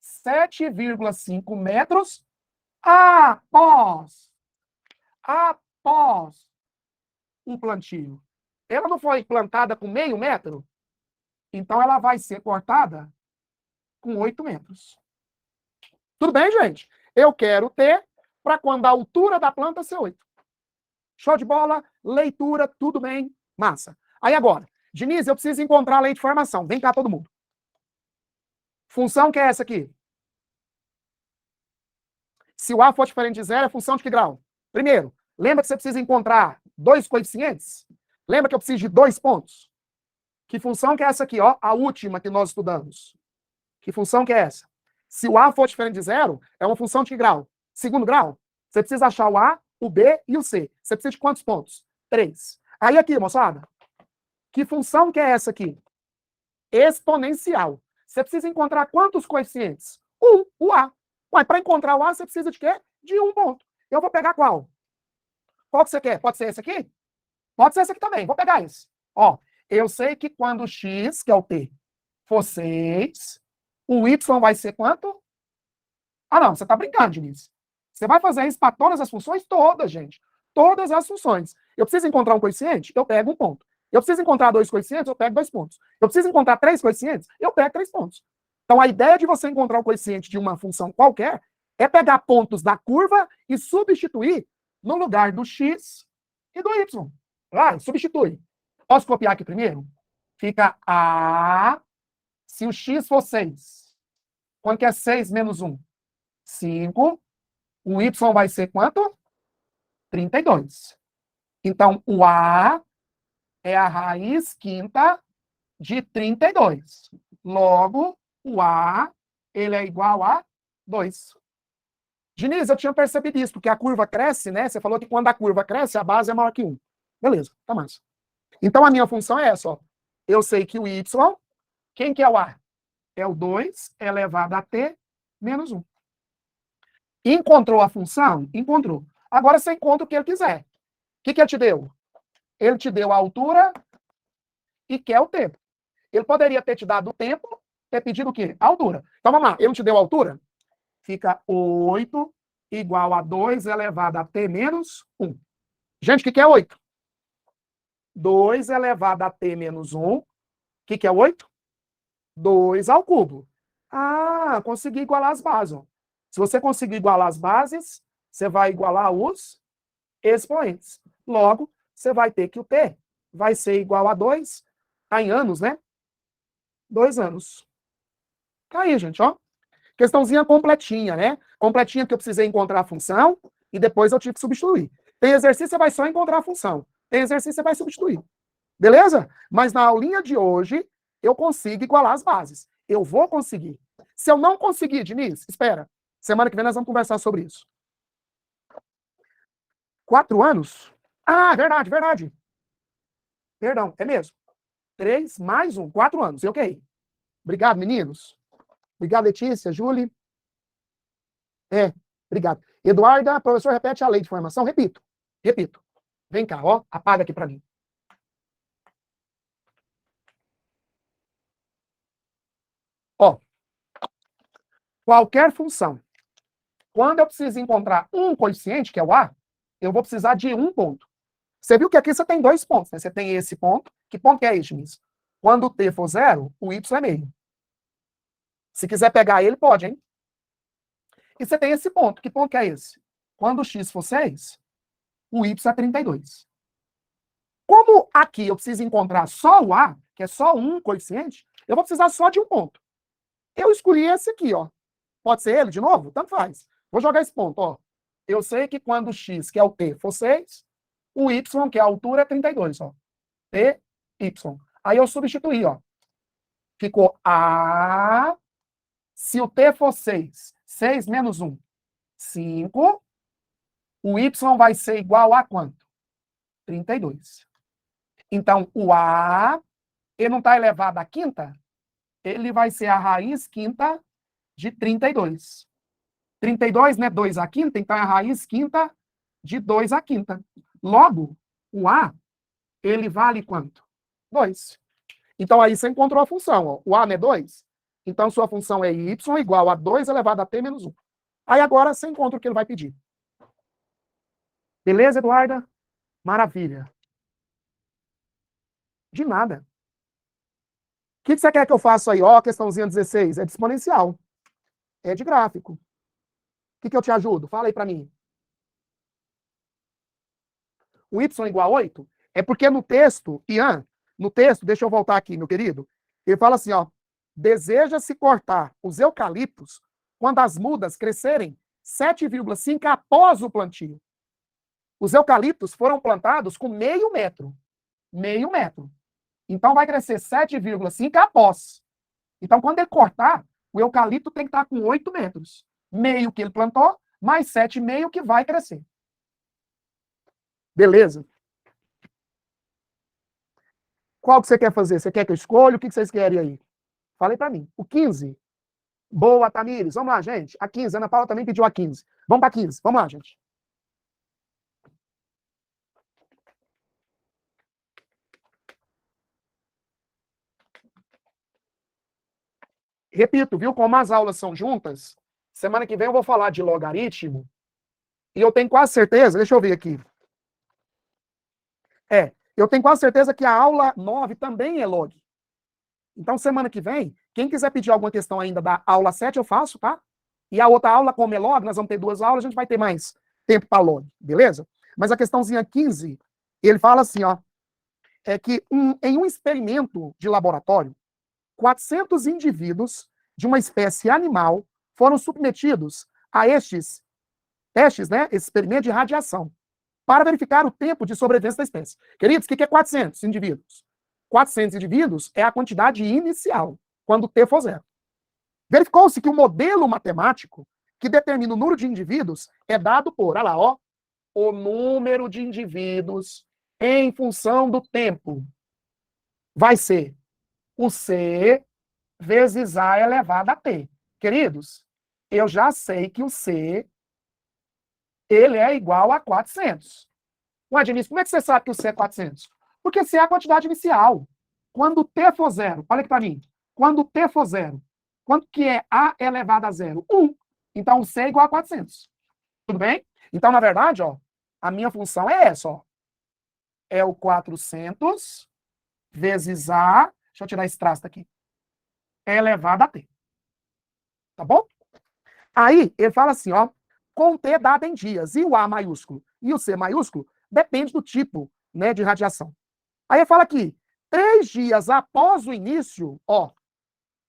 7,5 metros após o plantio. Ela não foi plantada com meio metro? Então ela vai ser cortada com 8 metros. Tudo bem, gente? Eu quero ter para quando a altura da planta ser 8. Show de bola, leitura, tudo bem, massa. Aí agora, Diniz, eu preciso encontrar a lei de formação. Vem cá todo mundo. Função que é essa aqui? Se o A for diferente de 0, é função de que grau? Primeiro, lembra que você precisa encontrar dois coeficientes? Lembra que eu preciso de 2 pontos? Que função que é essa aqui, ó? A última que nós estudamos. Que função que é essa? Se o A for diferente de 0, é uma função de que grau? Segundo grau. Você precisa achar o A, o B e o C. Você precisa de quantos pontos? 3. Aí aqui, moçada, que função que é essa aqui? Exponencial. Você precisa encontrar quantos coeficientes? O A. Ué, para encontrar o A, você precisa de quê? De 1 ponto. Eu vou pegar qual? Qual que você quer? Pode ser esse aqui? Pode ser esse aqui também. Vou pegar esse. Ó, eu sei que quando x, que é o t, for 6, o y vai ser quanto? Ah, não, você está brincando, Diniz. Você vai fazer isso para todas as funções? Todas, gente. Todas as funções. Eu preciso encontrar um coeficiente? Eu pego 1 ponto. Eu preciso encontrar 2 coeficientes? Eu pego 2 pontos. Eu preciso encontrar 3 coeficientes? Eu pego 3 pontos. Então, a ideia de você encontrar o coeficiente de uma função qualquer é pegar pontos da curva e substituir no lugar do x e do y. Vai, substitui. Posso copiar aqui primeiro? Fica A, se o x for 6. Quanto que é 6 menos 1? 5. O y vai ser quanto? 32. Então, o A é a raiz quinta de 32. Logo, o A, ele é igual a 2. Diniz, eu tinha percebido isso, porque a curva cresce, né? Você falou que quando a curva cresce, a base é maior que 1. Beleza, tá massa. Então, a minha função é essa, ó. Eu sei que o y, quem que é o A? É o 2 elevado a t menos 1. Encontrou a função? Encontrou. Agora você encontra o que ele quiser. O que ele te deu? Ele te deu a altura e quer o tempo. Ele poderia ter te dado o tempo, ter pedido o quê? A altura. Então, vamos lá. Ele te deu a altura? Fica 8 igual a 2 elevado a t menos 1. Gente, o que é 8? 2 elevado a t menos 1. O que é 8? 2 ao cubo. Ah, consegui igualar as bases. Ó. Se você conseguir igualar as bases, você vai igualar os expoentes. Logo, você vai ter que o t vai ser igual a 2. Tá em anos, né? 2 anos. Tá aí, gente, ó. Questãozinha completinha, né? Completinha que eu precisei encontrar a função e depois eu tive que substituir. Tem exercício, você vai só encontrar a função. Tem exercício, você vai substituir. Beleza? Mas na aulinha de hoje, eu consigo igualar as bases. Eu vou conseguir. Se eu não conseguir, Diniz, espera. Semana que vem nós vamos conversar sobre isso. 4 anos? Ah, verdade, verdade. Perdão, é mesmo. 3 mais 1, 4 anos. Eu ok. Obrigado, meninos. Obrigado, Letícia, Júlia. Obrigado. Eduarda, professor, repete a lei de formação? Repito. Vem cá, ó. Apaga aqui para mim. Ó. Qualquer função. Quando eu preciso encontrar um coeficiente, que é o A, eu vou precisar de 1 ponto. Você viu que aqui você tem 2 pontos, né? Você tem esse ponto. Que ponto que é esse, Miss? Quando o t for 0, o y é meio. Se quiser pegar ele, pode, hein? E você tem esse ponto. Que ponto que é esse? Quando o x for 6, o y é 32. Como aqui eu preciso encontrar só o A, que é só um coeficiente, eu vou precisar só de 1 ponto. Eu escolhi esse aqui, ó. Pode ser ele de novo? Tanto faz. Vou jogar esse ponto, ó. Eu sei que quando o x, que é o t, for 6, o y, que é a altura, é 32, ó. T, y. Aí eu substituí, ó. Ficou A, se o t for 6, 6 menos 1, 5, o y vai ser igual a quanto? 32. Então, o A, ele não está elevado à quinta? Ele vai ser a raiz quinta de 32. 32, né? 2 à quinta, então é a raiz quinta de 2 à quinta. Logo, o A, ele vale quanto? 2. Então, aí você encontrou a função. Ó. O A não é 2? Então, sua função é y igual a 2 elevado a t menos 1. Aí, agora, você encontra o que ele vai pedir. Beleza, Eduarda? Maravilha. De nada. O que você quer que eu faça aí? Ó, questãozinha 16. É de exponencial. É de gráfico. O que eu te ajudo? Fala aí para mim. O y igual a 8? É porque no texto, Ian, no texto, deixa eu voltar aqui, meu querido, ele fala assim, ó, deseja-se cortar os eucaliptos quando as mudas crescerem 7,5 após o plantio. Os eucaliptos foram plantados com meio metro. Meio metro. Então vai crescer 7,5 após. Então, quando ele cortar, o eucalipto tem que estar com 8 metros. Meio que ele plantou, mais 7,5 que vai crescer. Beleza? Qual que você quer fazer? Você quer que eu escolha? O que vocês querem aí? Falei para mim. O 15. Boa, Tamires. Vamos lá, gente. A 15. Ana Paula também pediu a 15. Vamos para 15. Vamos lá, gente. Repito, viu? Como as aulas são juntas, semana que vem eu vou falar de logaritmo. E eu tenho quase certeza, deixa eu ver aqui. Eu tenho quase certeza que a aula 9 também é log. Então, semana que vem, quem quiser pedir alguma questão ainda da aula 7, eu faço, tá? E a outra aula, como é log, nós vamos ter 2 aulas, a gente vai ter mais tempo para log, beleza? Mas a questãozinha 15, ele fala assim, ó, é que em um experimento de laboratório, 400 indivíduos de uma espécie animal foram submetidos a estes testes, né, esse experimento de radiação, para verificar o tempo de sobrevivência da espécie. Queridos, o que é 400 indivíduos? 400 indivíduos é a quantidade inicial, quando t for 0. Verificou-se que o modelo matemático que determina o número de indivíduos é dado por, olha lá, ó, o número de indivíduos em função do tempo. Vai ser o C vezes A elevado a T. Queridos, eu já sei que o C ele é igual a 400. Ué, Diniz, como é que você sabe que o C é 400? Porque C é a quantidade inicial. Quando T for 0, olha aqui para mim. Quando T for 0, quanto que é A elevado a 0? 1. Então, o C é igual a 400. Tudo bem? Então, na verdade, ó, a minha função é essa, ó. É o 400 vezes A, deixa eu tirar esse traço daqui, elevado a T. Tá bom? Aí, ele fala assim, ó, com T dado em dias, e o A maiúsculo e o C maiúsculo, depende do tipo, né, de radiação. Aí ele fala aqui, 3 dias após o início, ó,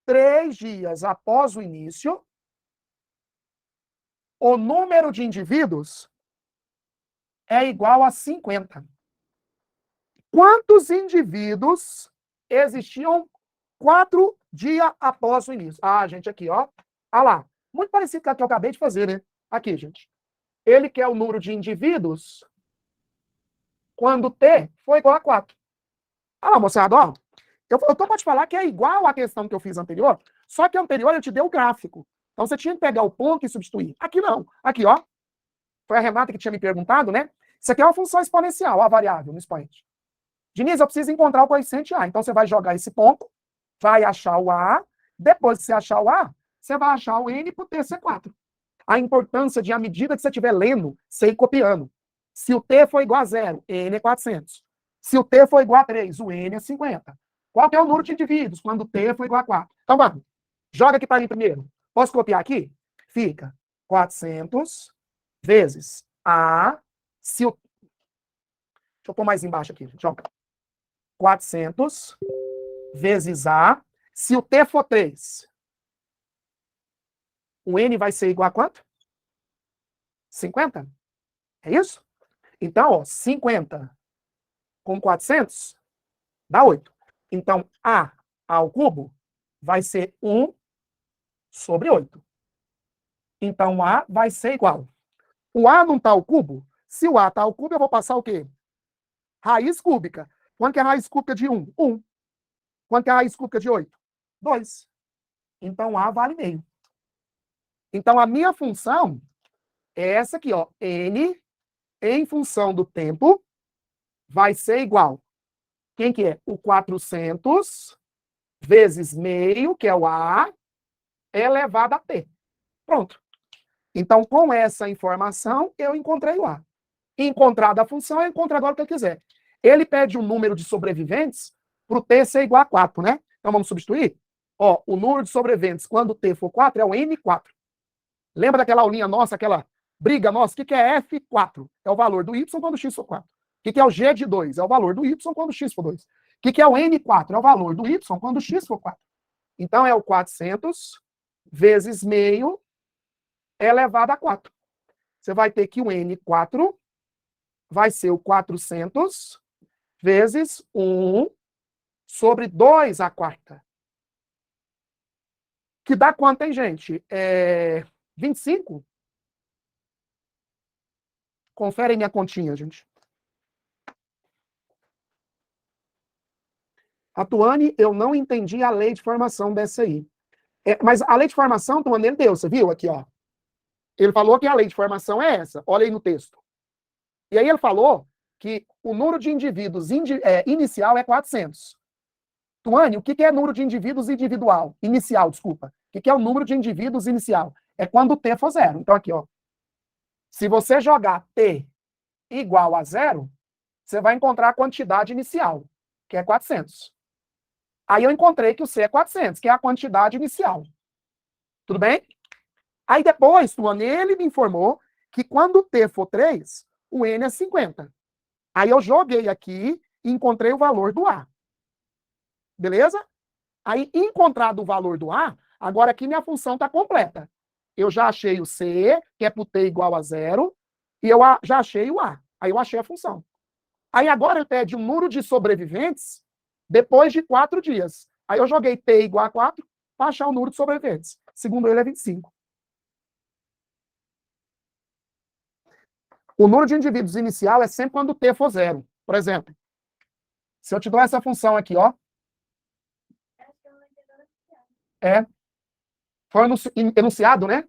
3 dias após o início, o número de indivíduos é igual a 50. Quantos indivíduos existiam 4 dias após o início? Ah, gente, aqui, ó. Ah lá. Muito parecido com o que eu acabei de fazer, né? Aqui, gente. Ele quer o número de indivíduos quando T for igual a 4. Ah lá, moçada, ó. Eu tô para te falar que é igual à questão que eu fiz anterior, só que a anterior eu te dei o gráfico. Então você tinha que pegar o ponto e substituir. Aqui não. Aqui, ó. Foi a Renata que tinha me perguntado, né? Isso aqui é uma função exponencial, a variável no expoente. Diniz, eu preciso encontrar o coeficiente A. Então você vai jogar esse ponto, vai achar o A. Depois que você achar o A, você vai achar o N por T ser 4. A importância de, à medida que você estiver lendo, você ir copiando. Se o T for igual a 0, N é 400. Se o T for igual a 3, o N é 50. Qual que é o número de indivíduos quando o T for igual a 4? Então vamos. Joga aqui para mim primeiro. Posso copiar aqui? Fica 400 vezes A. Se o... Deixa eu pôr mais embaixo aqui. Joga. 400 vezes A. Se o T for 3. o N vai ser igual a quanto? 50? É isso? Então, ó, 50 com 400 dá 8. Então, A ao cubo vai ser 1 sobre 8. Então, A vai ser igual. O A não está ao cubo? Se o A está ao cubo, eu vou passar o quê? Raiz cúbica. Quanto que é a raiz cúbica de 1? 1. Quanto que é a raiz cúbica de 8? 2. Então, A vale meio. Então, a minha função é essa aqui, ó. N em função do tempo vai ser igual. Quem que é? O 400 vezes meio, que é o A, elevado a T. Pronto. Então, com essa informação, eu encontrei o A. Encontrada a função, eu encontro agora o que eu quiser. Ele pede um número de sobreviventes para o T ser igual a 4, né? Então, vamos substituir? Ó, o número de sobreviventes, quando o T for 4, é o N4. Lembra daquela aulinha nossa, aquela briga nossa? O que é F4? É o valor do Y quando x for 4. O que é o G de 2? É o valor do Y quando x for 2. O que é o N4? É o valor do Y quando x for 4. Então, é o 400 vezes meio elevado a 4. Você vai ter que o N4 vai ser o 400 vezes 1 sobre 2 a quarta. Que dá quanto, hein, gente? 25? Confere minha continha, gente. A Tuane, eu não entendi a lei de formação dessa aí. Mas a lei de formação, Tuane, ele deu, você viu aqui, ó. Ele falou que a lei de formação é essa. Olha aí no texto. E aí ele falou que o número de indivíduos inicial é 400. Tuane, o que é número de indivíduos individual? Inicial, desculpa. O que é o número de indivíduos inicial? É quando o T for 0. Então aqui, ó. Se você jogar T igual a 0, você vai encontrar a quantidade inicial, que é 400. Aí eu encontrei que o C é 400, que é a quantidade inicial. Tudo bem? Aí depois, Tuane, ele me informou que quando o T for 3, o N é 50. Aí eu joguei aqui e encontrei o valor do A. Beleza? Aí, encontrado o valor do A, agora aqui minha função está completa. Eu já achei o C, que é para o T igual a 0, e eu já achei o A. Aí eu achei a função. Aí agora ele pede um número de sobreviventes depois de 4 dias. Aí eu joguei T igual a 4 para achar o número de sobreviventes. Segundo ele é 25. O número de indivíduos inicial é sempre quando o T for 0. Por exemplo, se eu te dou essa função aqui, ó. Foi enunciado, né?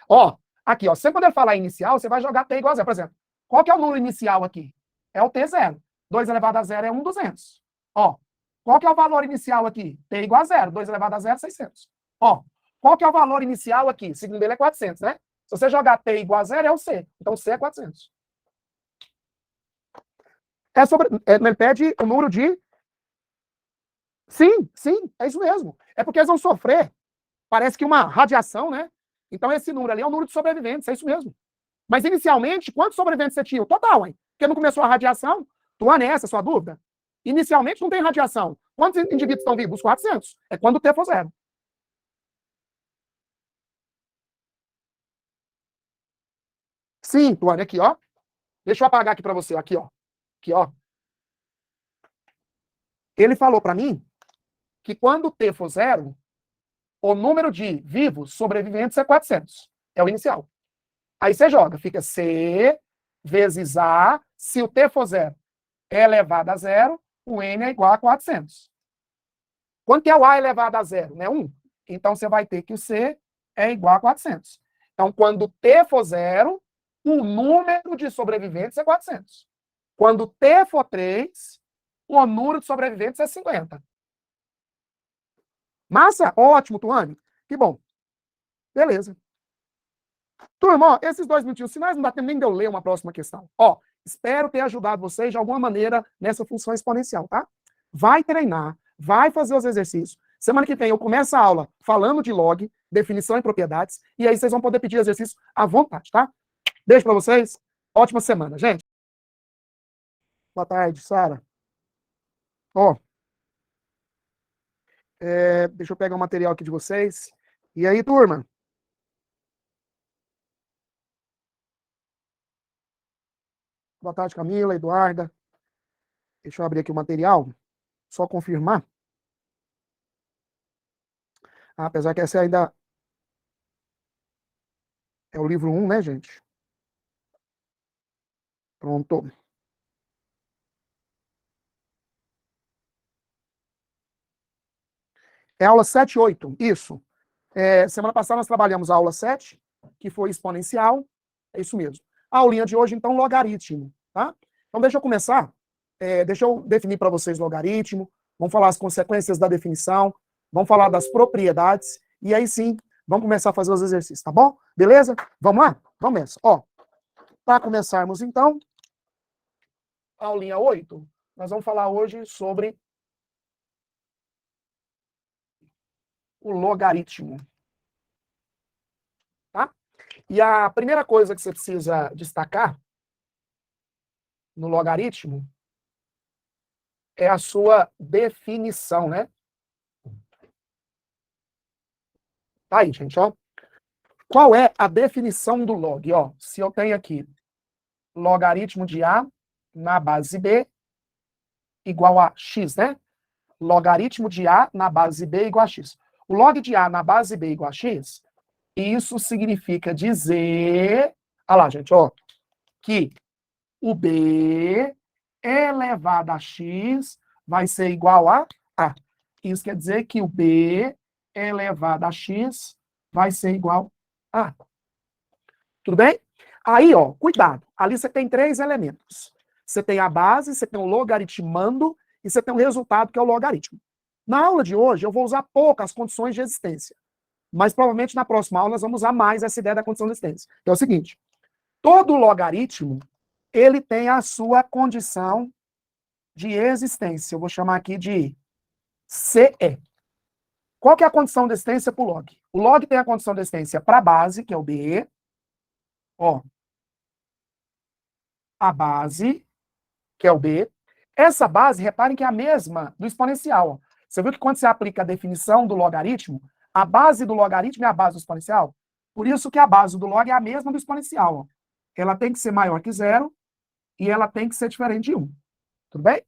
Ó, aqui, ó. Sempre quando ele falar inicial, você vai jogar T igual a 0. Por exemplo, qual que é o número inicial aqui? É o T0. 2 elevado a 0 é 1,200. Ó, qual que é o valor inicial aqui? T igual a 0. 2 elevado a 0 é 600. Ó, qual que é o valor inicial aqui? Segundo ele é 400, né? Se você jogar T igual a 0, é o C. Então, C é 400. Ele pede o número de... Sim, é isso mesmo. É porque eles vão sofrer. Parece que uma radiação, né? Então, esse número ali é o número de sobreviventes, é isso mesmo. Mas, inicialmente, quantos sobreviventes você tinha? O total, hein? Porque não começou a radiação. Tuane, essa é a sua dúvida? Inicialmente, não tem radiação. Quantos indivíduos estão vivos? Os 400. É quando o T for 0. Sim, Tuane, aqui, ó. Deixa eu apagar aqui para você, aqui, ó. Aqui, ó. Ele falou para mim que quando o T for 0, o número de vivos sobreviventes é 400. É o inicial. Aí você joga, fica C vezes A, se o T for 0 é elevado a 0, o N é igual a 400. Quanto que é o A elevado a 0? Né? 1. Então, você vai ter que o C é igual a 400. Então, quando T for 0, o número de sobreviventes é 400. Quando T for 3, o número de sobreviventes é 50. Massa? Ótimo, Tuane. Que bom. Beleza. Turma, ó, esses 2 minutinhos finais não dá tempo nem de eu ler uma próxima questão. Ó, espero ter ajudado vocês de alguma maneira nessa função exponencial, tá? Vai treinar, vai fazer os exercícios. Semana que vem eu começo a aula falando de log, definição e propriedades, e aí vocês vão poder pedir exercício à vontade, tá? Beijo pra vocês. Ótima semana, gente. Boa tarde, Sara. Ó, deixa eu pegar o material aqui de vocês. E aí, turma? Boa tarde, Camila, Eduarda. Deixa eu abrir aqui o material, só confirmar. Apesar que essa ainda é o livro 1, né, gente? Pronto. É aula 7 e 8, isso. Semana passada nós trabalhamos a aula 7, que foi exponencial. É isso mesmo. A aulinha de hoje, então, logaritmo. Tá? Então, deixa eu começar. Deixa eu definir para vocês logaritmo. Vamos falar as consequências da definição. Vamos falar das propriedades. E aí sim, vamos começar a fazer os exercícios, tá bom? Beleza? Vamos lá? Vamos nessa. Ó, para começarmos, então, a aulinha 8, nós vamos falar hoje sobre o logaritmo. Tá? E a primeira coisa que você precisa destacar no logaritmo é a sua definição, né? Tá aí, gente, ó. Qual é a definição do log? Ó, se eu tenho aqui logaritmo de A na base B igual a x, né? Logaritmo de A na base B igual a x. O log de A na base B igual a x, isso significa dizer, olha lá, gente, ó, que o B elevado a x vai ser igual a A. Isso quer dizer que o B elevado a x vai ser igual a A. Tudo bem? Aí, ó, cuidado. Ali você tem 3 elementos. Você tem a base, você tem o logaritmando e você tem o resultado, que é o logaritmo. Na aula de hoje, eu vou usar poucas condições de existência. Mas provavelmente na próxima aula nós vamos usar mais essa ideia da condição de existência. Que é o seguinte: todo logaritmo, ele tem a sua condição de existência. Eu vou chamar aqui de CE. Qual que é a condição de existência para o log? O log tem a condição de existência para a base, que é o B. Ó, a base, que é o B. Essa base, reparem que é a mesma do exponencial. Ó. Você viu que quando você aplica a definição do logaritmo, a base do logaritmo é a base do exponencial? Por isso que a base do log é a mesma do exponencial. Ó. Ela tem que ser maior que 0 e ela tem que ser diferente de 1. Tudo bem?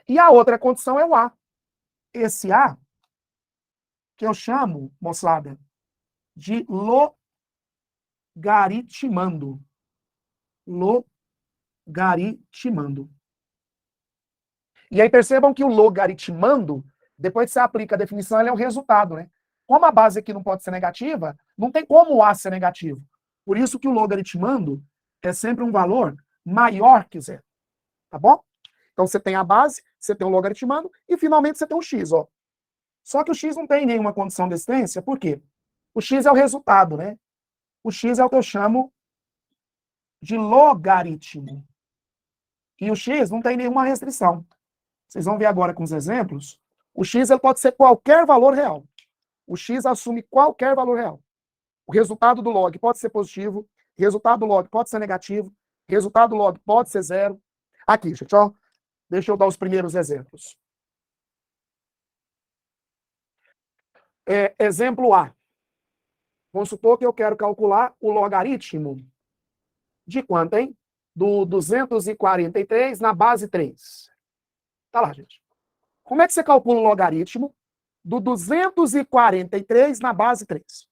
E a outra condição é o A. Esse A, que eu chamo, moçada, de logaritmando. Logaritmando. E aí percebam que o logaritmando, depois que você aplica a definição, ele é o resultado, né? Como a base aqui não pode ser negativa, não tem como o A ser negativo. Por isso que o logaritmando é sempre um valor maior que 0. Tá bom? Então você tem a base, você tem o logaritmando e finalmente você tem o x, ó. Só que o x não tem nenhuma condição de existência, por quê? O x é o resultado, né? O x é o que eu chamo de logaritmo. E o x não tem nenhuma restrição. Vocês vão ver agora com os exemplos. O x ele pode ser qualquer valor real. O x assume qualquer valor real. O resultado do log pode ser positivo, resultado do log pode ser negativo, resultado do log pode ser 0. Aqui, gente, ó. Deixa eu dar os primeiros exemplos. Exemplo A. Vamos supor que eu quero calcular o logaritmo de quanto, hein? Do 243 na base 3. Tá lá, gente. Como é que você calcula o logaritmo do 243 na base 3?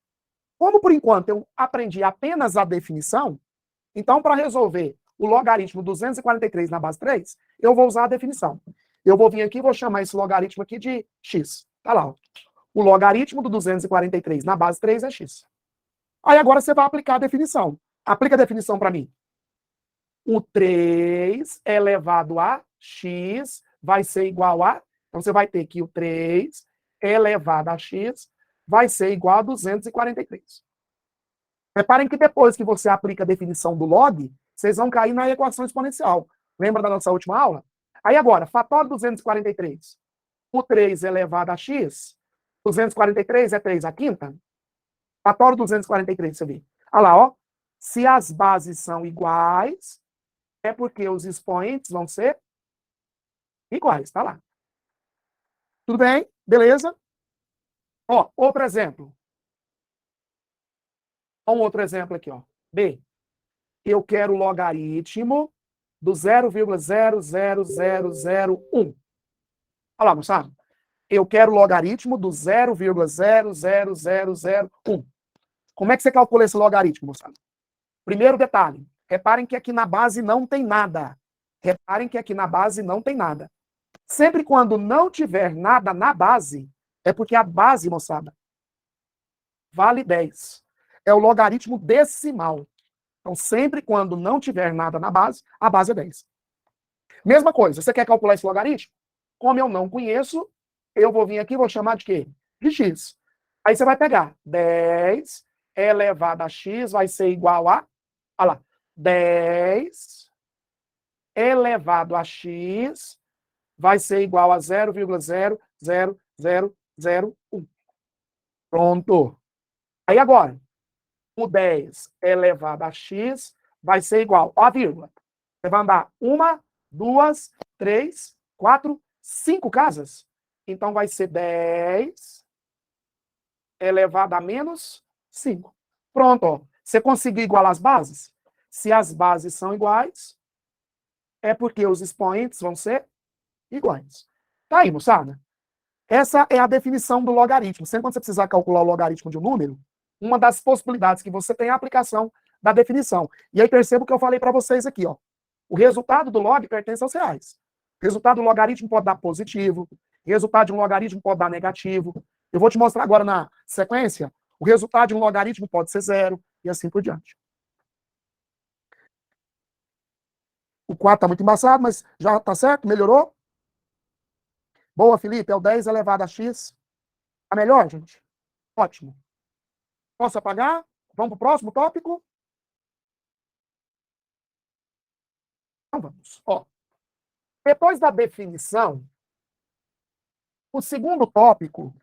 Como, por enquanto, eu aprendi apenas a definição, então, para resolver o logaritmo 243 na base 3, eu vou usar a definição. Eu vou vir aqui e vou chamar esse logaritmo aqui de x. Tá lá, ó. O logaritmo do 243 na base 3 é x. Aí agora você vai aplicar a definição. Aplica a definição para mim. O 3 elevado a x vai ser igual a... Então, você vai ter que o 3 elevado a x vai ser igual a 243. Reparem que depois que você aplica a definição do log, vocês vão cair na equação exponencial. Lembra da nossa última aula? Aí agora, fator 243. O 3 elevado a x, 243 é 3 à quinta? Fator 243, você vê. Olha lá, ó. Se as bases são iguais, é porque os expoentes vão ser iguais, tá lá. Tudo bem? Beleza? Ó, outro exemplo. Um outro exemplo aqui, ó. B. Eu quero o logaritmo do 0,00001. Olha lá, moçada. Eu quero o logaritmo do 0,00001. Como é que você calcula esse logaritmo, moçada? Primeiro detalhe. Reparem que aqui na base não tem nada. Reparem que aqui na base não tem nada. Sempre quando não tiver nada na base, é porque a base, moçada, vale 10. É o logaritmo decimal. Então, sempre quando não tiver nada na base, a base é 10. Mesma coisa, você quer calcular esse logaritmo? Como eu não conheço, eu vou vir aqui e vou chamar de quê? De x. Aí você vai pegar 10 elevado a x vai ser igual a, olha lá, 10 elevado a x vai ser igual a 0,00001. Pronto. Aí agora, o 10 elevado a x vai ser igual a vírgula. Você vai andar 1, 2, 3, 4, 5 casas. Então vai ser 10 elevado a menos 5. Pronto, ó. Você conseguiu igualar as bases? Se as bases são iguais, é porque os expoentes vão ser iguais. Tá aí, moçada? Essa é a definição do logaritmo. Sempre quando você precisar calcular o logaritmo de um número, uma das possibilidades que você tem é a aplicação da definição. E aí perceba o que eu falei para vocês aqui, ó. O resultado do log pertence aos reais. O resultado do logaritmo pode dar positivo, o resultado de um logaritmo pode dar negativo. Eu vou te mostrar agora na sequência, o resultado de um logaritmo pode ser 0, e assim por diante. O 4 está muito embaçado, mas já está certo? Melhorou? Boa, Felipe, é o 10 elevado a x. Tá melhor, gente? Ótimo. Posso apagar? Vamos para o próximo tópico? Então vamos. Ó, depois da definição, o segundo tópico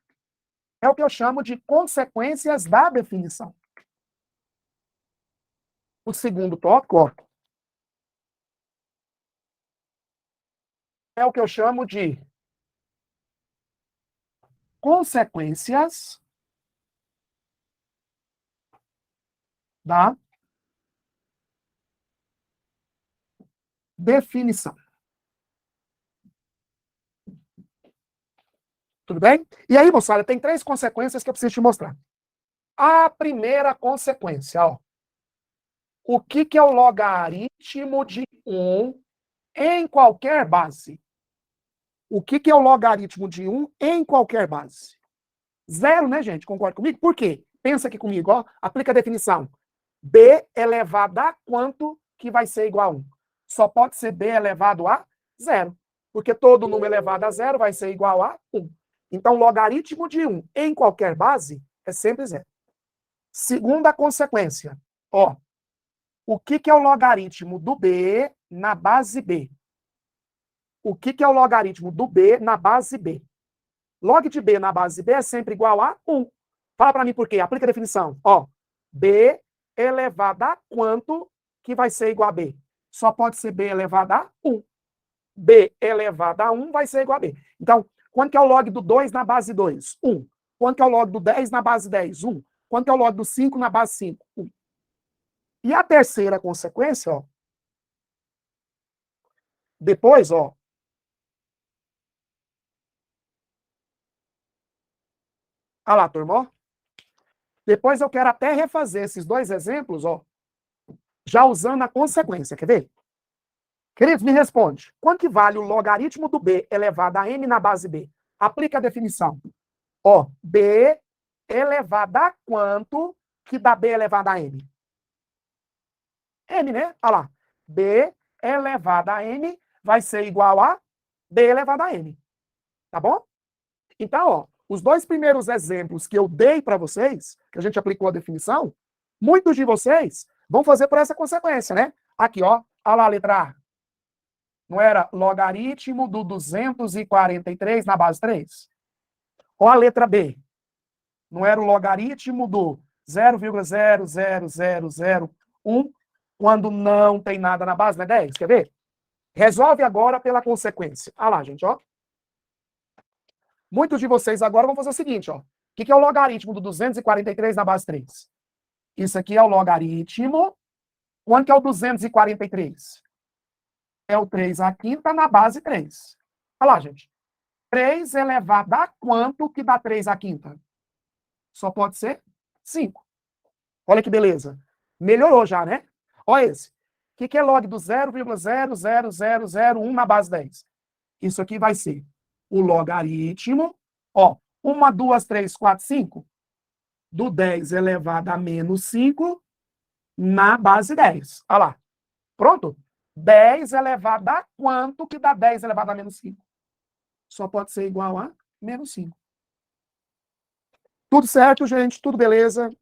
é o que eu chamo de consequências da definição. O segundo tópico, ó, é o que eu chamo de consequências da definição. Tudo bem? E aí, moçada, tem 3 consequências que eu preciso te mostrar. A primeira consequência, ó. O que é o logaritmo de 1 em qualquer base? O que é o logaritmo de 1 em qualquer base? 0, né, gente? Concorda comigo? Por quê? Pensa aqui comigo, ó. Aplica a definição. B elevado a quanto que vai ser igual a 1? Só pode ser B elevado a 0. Porque todo número elevado a 0 vai ser igual a 1. Então, logaritmo de 1 em qualquer base é sempre 0. Segunda consequência. Ó, o que é o logaritmo do B na base B? O que é o logaritmo do B na base B? Log de B na base B é sempre igual a 1. Fala para mim por quê. Aplica a definição. Ó, B elevado a quanto que vai ser igual a B? Só pode ser B elevado a 1. B elevado a 1 vai ser igual a B. Então, quanto que é o log do 2 na base 2? 1. Quanto que é o log do 10 na base 10? 1. Quanto que é o log do 5 na base 5? 1. E a terceira consequência, ó. Depois, ó. Olha lá, turma, ó. Depois eu quero até refazer esses 2 exemplos, ó, já usando a consequência. Quer ver? Queridos, me responde. Quanto que vale o logaritmo do B elevado a m na base B? Aplica a definição. Ó, B elevado a quanto que dá B elevado a m? M, né? Olha lá. B elevado a m vai ser igual a B elevado a m. Tá bom? Então, ó, os 2 primeiros exemplos que eu dei para vocês, que a gente aplicou a definição, muitos de vocês vão fazer por essa consequência, né? Aqui, ó. Olha lá a letra A. Não era logaritmo do 243 na base 3? Ou a letra B? Não era o logaritmo do 0,00001 quando não tem nada na base, né? 10, quer ver? Resolve agora pela consequência. Olha lá, gente, ó. Muitos de vocês agora vão fazer o seguinte, ó. O que é o logaritmo do 243 na base 3? Isso aqui é o logaritmo. Quanto que é o 243? é o 3 à quinta na base 3. Olha lá, gente. 3 elevado a quanto que dá 3 à quinta? Só pode ser 5. Olha que beleza. Melhorou já, né? Olha esse. O que é log do 0,00001 na base 10? Isso aqui vai ser o logaritmo, ó, 1, 2, 3, 4, 5, do 10 elevado a menos 5 na base 10. Olha lá. Pronto? 10 elevado a quanto que dá 10 elevado a menos 5? Só pode ser igual a menos 5. Tudo certo, gente? Tudo beleza?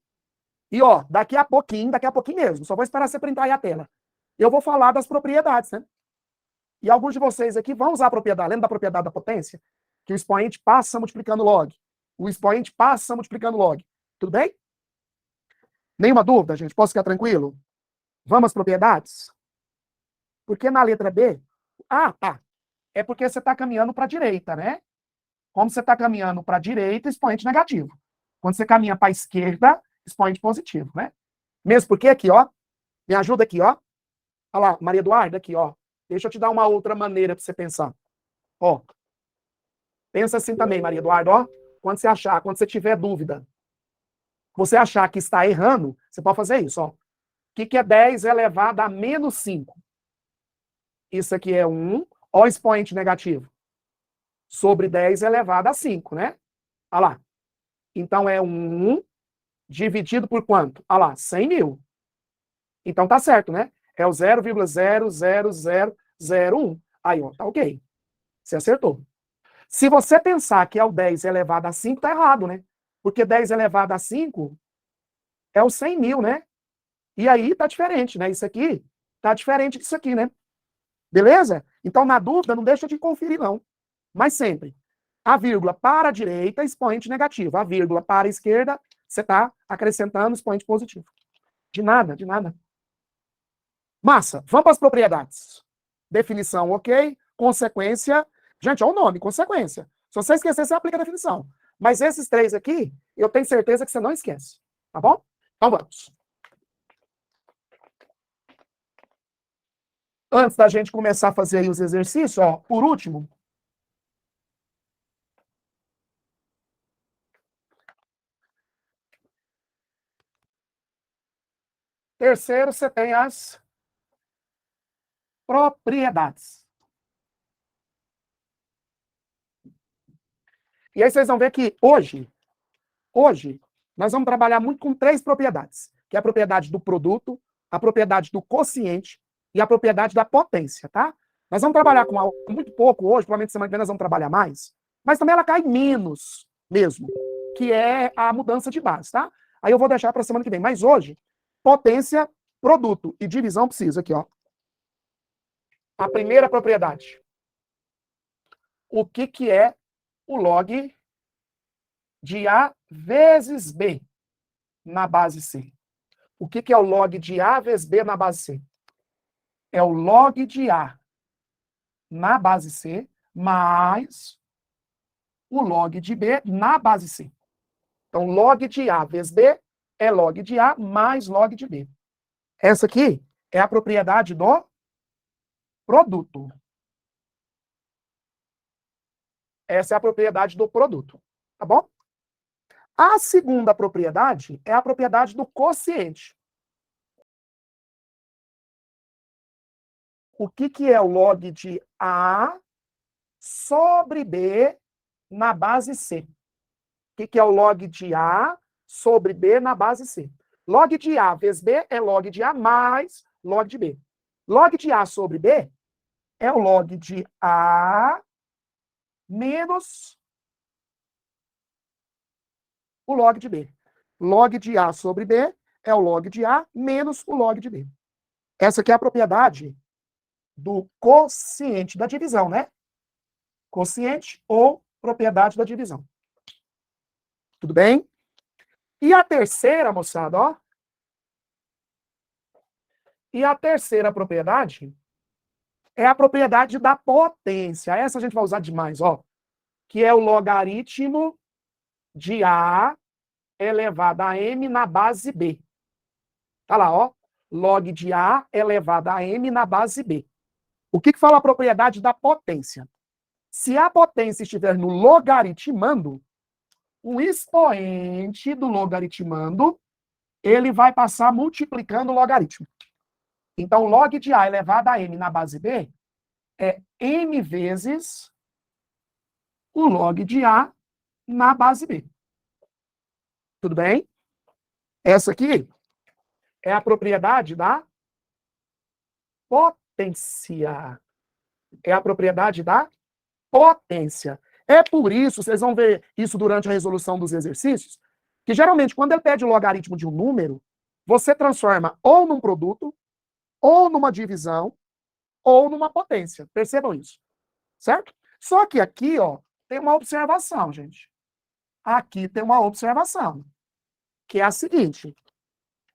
E, ó, daqui a pouquinho mesmo, só vou esperar você printar aí a tela. Eu vou falar das propriedades, né? E alguns de vocês aqui vão usar a propriedade. Lembra da propriedade da potência? Que o expoente passa multiplicando log. O expoente passa multiplicando log. Tudo bem? Nenhuma dúvida, gente? Posso ficar tranquilo? Vamos às propriedades? Porque na letra B... Ah, tá. É porque você está caminhando para a direita, né? Como você está caminhando para a direita, expoente negativo. Quando você caminha para a esquerda, expoente positivo, né? Mesmo porque aqui, ó, me ajuda aqui, ó. Olha lá, Maria Eduarda, aqui, ó. Deixa eu te dar uma outra maneira para você pensar. Ó. Pensa assim também, Maria Eduarda, ó. Quando você tiver dúvida, você achar que está errando, você pode fazer isso, ó. O que é 10 elevado a menos 5? Isso aqui é 1, ó, expoente negativo. Sobre 10 elevado a 5, né? Olha lá. Então é 1 dividido por quanto? Olha lá, 100 mil. Então tá certo, né? É o 0,00001. Aí, ó, tá ok. Você acertou. Se você pensar que é o 10 elevado a 5, tá errado, né? Porque 10 elevado a 5 é o 100 mil, né? E aí tá diferente, né? Isso aqui tá diferente disso aqui, né? Beleza? Então, na dúvida, não deixa de conferir, não. Mas sempre, a vírgula para a direita, expoente negativo. A vírgula para a esquerda, você está acrescentando expoente positivo. De nada, de nada. Massa, vamos para as propriedades. Definição, ok. Consequência. Gente, olha o nome, consequência. Se você esquecer, você aplica a definição. Mas esses três aqui, eu tenho certeza que você não esquece. Tá bom? Então vamos. Antes da gente começar a fazer aí os exercícios, ó, por último, terceiro, você tem as propriedades. E aí vocês vão ver que hoje, nós vamos trabalhar muito com três propriedades, que é a propriedade do produto, a propriedade do quociente e a propriedade da potência, tá? Nós vamos trabalhar com algo muito pouco hoje, provavelmente semana que vem nós vamos trabalhar mais, mas também ela cai menos mesmo, que é a mudança de base, tá? Aí eu vou deixar para semana que vem, mas hoje, potência, produto e divisão precisa aqui, ó. A primeira propriedade. O que é o log de A vezes B na base C? O que é o log de A vezes B na base C? É o log de A na base C mais o log de B na base C. Então, log de A vezes B é log de A mais log de B. Essa aqui é a propriedade do produto. Essa é a propriedade do produto. Tá bom? A segunda propriedade é a propriedade do quociente. O que é o log de A sobre B na base C? O que é o log de A sobre B na base C? Log de A vezes B é log de A mais log de B. Log de A sobre B é o log de A menos o log de B. Log de A sobre B é o log de A menos o log de B. Essa aqui é a propriedade do quociente da divisão, né? Quociente ou propriedade da divisão. Tudo bem? E a terceira, moçada, ó. E a terceira propriedade é a propriedade da potência. Essa a gente vai usar demais, ó. Que é o logaritmo de A elevado a M na base B. Tá lá, ó. Log de A elevado a M na base B. O que fala a propriedade da potência? Se a potência estiver no logaritmando, o expoente do logaritmando, ele vai passar multiplicando o logaritmo. Então, log de A elevado a m na base B é m vezes o log de A na base B. Tudo bem? Essa aqui é a propriedade da potência. É a propriedade da potência. É por isso, vocês vão ver isso durante a resolução dos exercícios, que geralmente quando ele pede o logaritmo de um número, você transforma ou num produto, ou numa divisão, ou numa potência. Percebam isso. Certo? Só que aqui, ó, tem uma observação, gente. Aqui tem uma observação, que é a seguinte.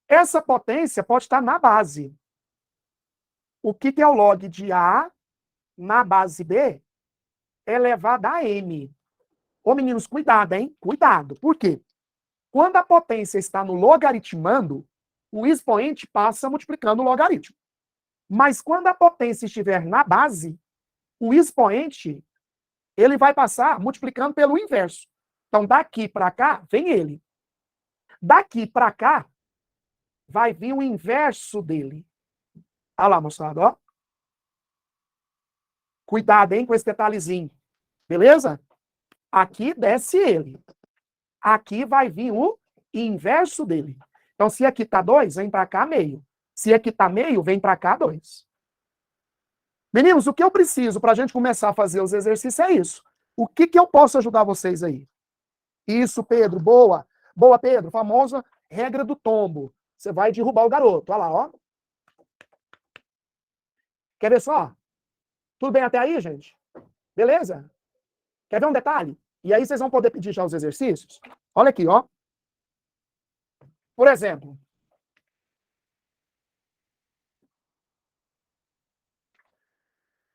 Essa potência pode estar na base. O que é o log de A na base B elevado a m. Ô, meninos, cuidado, hein? Cuidado. Por quê? Quando a potência está no logaritmando, o expoente passa multiplicando o logaritmo. Mas quando a potência estiver na base, o expoente ele vai passar multiplicando pelo inverso. Então, daqui para cá, vem ele. Daqui para cá, vai vir o inverso dele. Olha lá, moçada, ó. Cuidado, hein, com esse detalhezinho. Beleza? Aqui desce ele. Aqui vai vir o inverso dele. Então, se aqui tá 2, vem para cá meio. Se aqui tá meio, vem para cá 2. Meninos, o que eu preciso para a gente começar a fazer os exercícios é isso. O que eu posso ajudar vocês aí? Isso, Pedro, boa. Boa, Pedro, famosa regra do tombo. Você vai derrubar o garoto. Olha lá, ó. Quer ver só? Tudo bem até aí, gente? Beleza? Quer ver um detalhe? E aí vocês vão poder pedir já os exercícios. Olha aqui, ó. Por exemplo,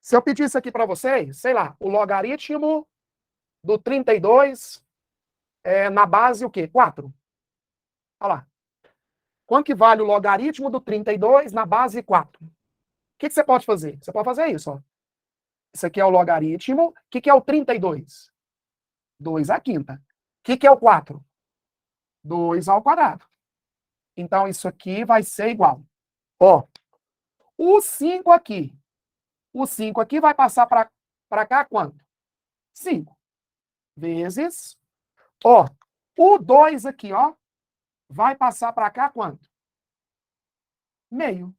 se eu pedisse aqui para vocês, sei lá, o logaritmo do 32 na base o quê? 4. Olha lá. Quanto que vale o logaritmo do 32 na base 4? O que você pode fazer? Você pode fazer isso, ó. Isso aqui é o logaritmo. O que é o 32? 2 à quinta. O que é o 4? 2 ao quadrado. Então, isso aqui vai ser igual. Ó, o 5 aqui. O 5 aqui vai passar para cá quanto? 5. Vezes. Ó, o 2 aqui, ó, vai passar para cá quanto? Meio.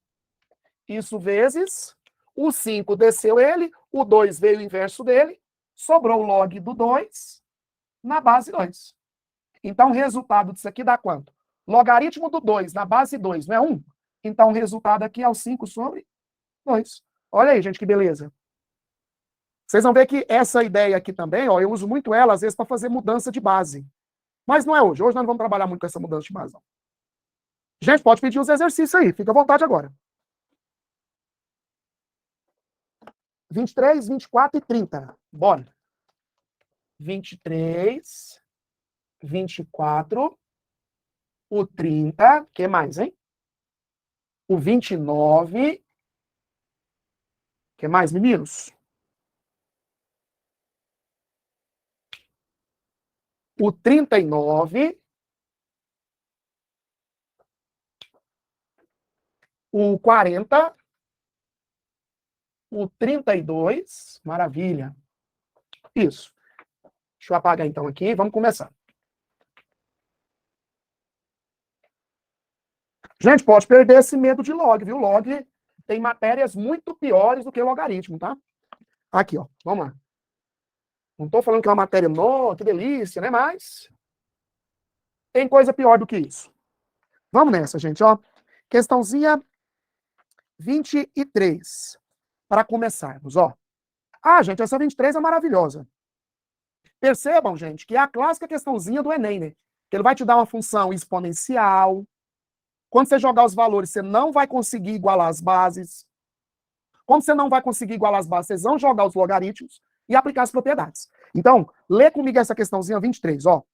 Isso vezes. O 5 desceu ele, o 2 veio o inverso dele, sobrou o log do 2 na base 2. Então, o resultado disso aqui dá quanto? Logaritmo do 2 na base 2, não é 1? Então, o resultado aqui é o 5 sobre 2. Olha aí, gente, que beleza. Vocês vão ver que essa ideia aqui também, ó, eu uso muito ela, às vezes, para fazer mudança de base. Mas não é hoje. Hoje nós não vamos trabalhar muito com essa mudança de base, não. Gente, pode pedir os exercícios aí. Fica à vontade agora. 23, 24 e 30. Bora. 23, 24, o 30, o que mais, hein? O 29, o que mais, meninos? O 39, o 40, o 32, maravilha. Isso. Deixa eu apagar então aqui, vamos começar. Gente, pode perder esse medo de log, viu? Log tem matérias muito piores do que logaritmo, tá? Aqui, ó, vamos lá. Não estou falando que é uma matéria, não, que delícia, né? Mas tem coisa pior do que isso. Vamos nessa, gente, ó. Questãozinha 23. Para começarmos, ó. Ah, gente, essa 23 é maravilhosa. Percebam, gente, que é a clássica questãozinha do Enem, né? Que ele vai te dar uma função exponencial. Quando você jogar os valores, você não vai conseguir igualar as bases. Como você não vai conseguir igualar as bases, vocês vão jogar os logaritmos e aplicar as propriedades. Então, lê comigo essa questãozinha 23, ó.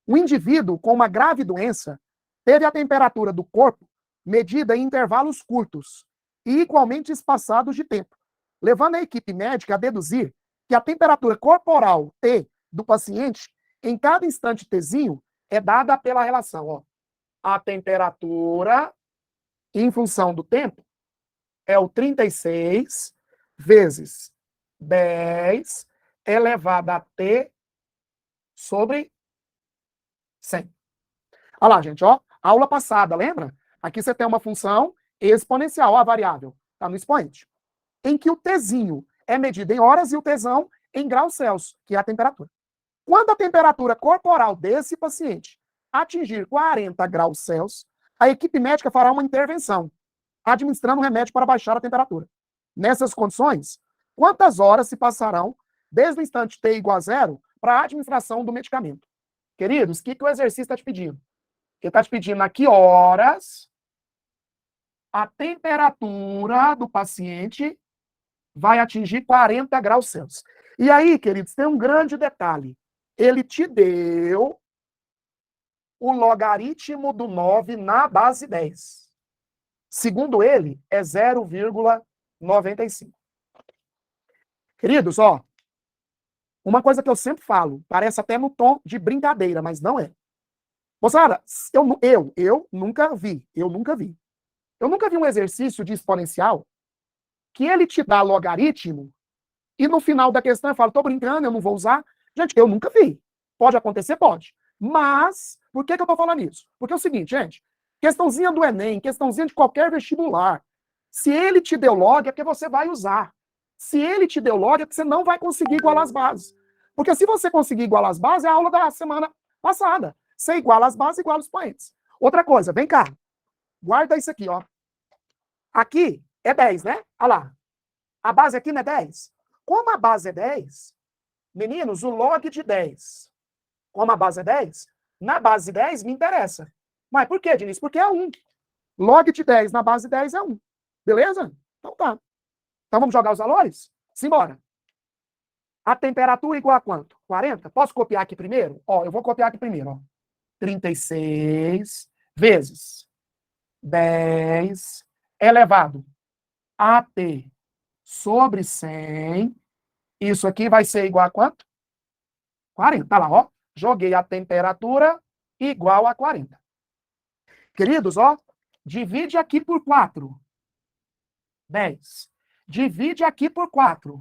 O indivíduo com uma grave doença teve a temperatura do corpo medida em intervalos curtos e igualmente espaçados de tempo, levando a equipe médica a deduzir que a temperatura corporal T do paciente, em cada instante Tzinho, é dada pela relação, ó. A temperatura, em função do tempo, é o 36 vezes 10 elevado a T sobre 100. Olha lá, gente, ó. Aula passada, lembra? Aqui você tem uma função exponencial, ó, a variável. Está no expoente. Em que o Tzinho é medido em horas e o Tzão em graus Celsius, que é a temperatura. Quando a temperatura corporal desse paciente atingir 40 graus Celsius, a equipe médica fará uma intervenção, administrando um remédio para baixar a temperatura. Nessas condições, quantas horas se passarão desde o instante T igual a zero para a administração do medicamento? Queridos, o que o exercício está te pedindo? Ele está te pedindo a que horas a temperatura do paciente vai atingir 40 graus Celsius. E aí, queridos, tem um grande detalhe. Ele te deu o logaritmo do 9 na base 10. Segundo ele, é 0,95. Queridos, ó, uma coisa que eu sempre falo, parece até no tom de brincadeira, mas não é. Moçada, eu nunca vi. Eu nunca vi um exercício de exponencial que ele te dá logaritmo e no final da questão eu falo, tô brincando, eu não vou usar. Gente, eu nunca vi. Pode acontecer? Pode. Mas, por que eu tô falando isso? Porque é o seguinte, gente, questãozinha do Enem, questãozinha de qualquer vestibular, se ele te deu log, é porque você vai usar. Se ele te deu log, é porque você não vai conseguir igualar as bases. Porque se você conseguir igualar as bases, é a aula da semana passada. Você iguala as bases, iguala os expoentes. Outra coisa, vem cá. Guarda isso aqui, ó. Aqui é 10, né? Olha lá. A base aqui não é 10? Como a base é 10, meninos, o log de 10, como a base é 10, na base 10 me interessa. Mas por quê, Diniz? Porque é 1. Log de 10 na base 10 é 1. Beleza? Então tá. Então vamos jogar os valores? Simbora. A temperatura igual a quanto? 40? Posso copiar aqui primeiro? Ó, eu vou copiar aqui primeiro, ó. 36 vezes 10 elevado a T sobre 100. Isso aqui vai ser igual a quanto? 40. Tá lá, ó. Joguei a temperatura igual a 40. Queridos, ó, divide aqui por 4. 10. Divide aqui por 4.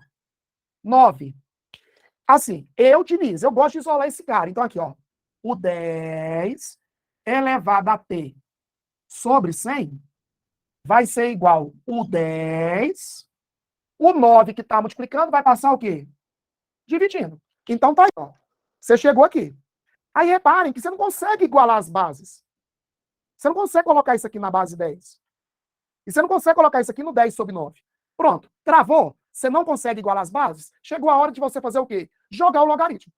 9. Assim, Diniz, eu gosto de isolar esse cara. Então aqui, ó. O 10 elevado a T sobre 100 vai ser igual o 10. O 9 que está multiplicando vai passar o quê? Dividindo. Então tá aí, ó. Você chegou aqui. Aí reparem que você não consegue igualar as bases. Você não consegue colocar isso aqui na base 10. E você não consegue colocar isso aqui no 10 sobre 9. Pronto. Travou? Você não consegue igualar as bases? Chegou a hora de você fazer o quê? Jogar o logaritmo.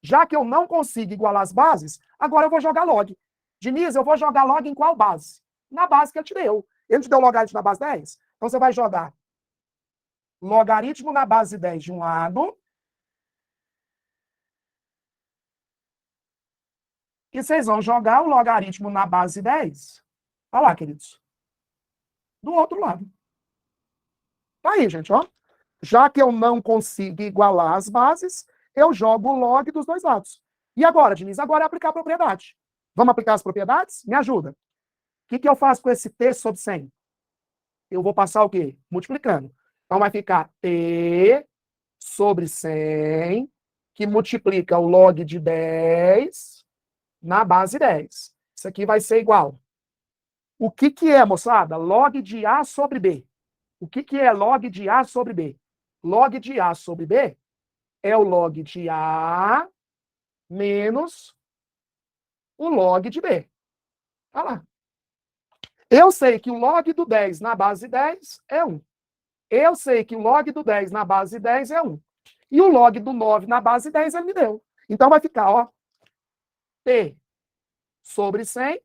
Já que eu não consigo igualar as bases, agora eu vou jogar log. Diniz, eu vou jogar log em qual base? Na base que ele te deu. Ele te deu logaritmo na base 10? Então você vai jogar logaritmo na base 10 de um lado. E vocês vão jogar o logaritmo na base 10. Olha lá, queridos. Do outro lado. Tá aí, gente, ó. Já que eu não consigo igualar as bases, eu jogo o log dos dois lados. E agora, Diniz? Agora é aplicar a propriedade. Vamos aplicar as propriedades? Me ajuda. O que eu faço com esse T sobre 100? Eu vou passar o quê? Multiplicando. Então vai ficar T sobre 100, que multiplica o log de 10 na base 10. Isso aqui vai ser igual. O que é, moçada? Log de A sobre B. O que é log de A sobre B? Log de A sobre B é o log de A menos o log de B. Olha lá. Eu sei que o log do 10 na base 10 é 1. Eu sei que o log do 10 na base 10 é 1. E o log do 9 na base 10 ele me deu. Então vai ficar, ó, T sobre 100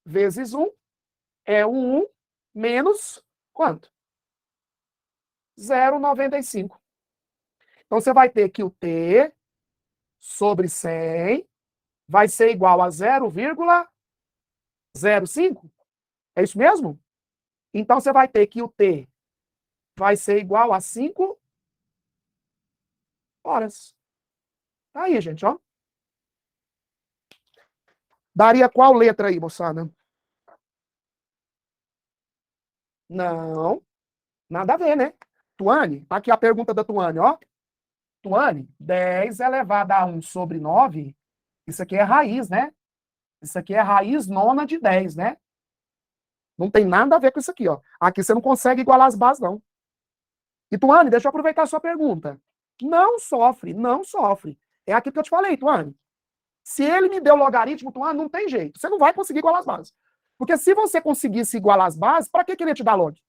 vezes 1 é o 1 menos quanto? 0,95. Então você vai ter que o T sobre 100 vai ser igual a 0,05. É isso mesmo? Então você vai ter que o T vai ser igual a 5 horas. Tá aí, gente, ó. Daria qual letra aí, moçada? Não, nada a ver, né? Tuane, tá aqui a pergunta da Tuane, ó. Tuane, 10 elevado a 1 sobre 9, isso aqui é raiz, né? Isso aqui é raiz nona de 10, né? Não tem nada a ver com isso aqui, ó. Aqui você não consegue igualar as bases, não. E, Tuane, deixa eu aproveitar a sua pergunta. Não sofre, não sofre. É aquilo que eu te falei, Tuane. Se ele me deu logaritmo, Tuane, não tem jeito. Você não vai conseguir igualar as bases. Porque se você conseguisse igualar as bases, para que ele ia te dar log?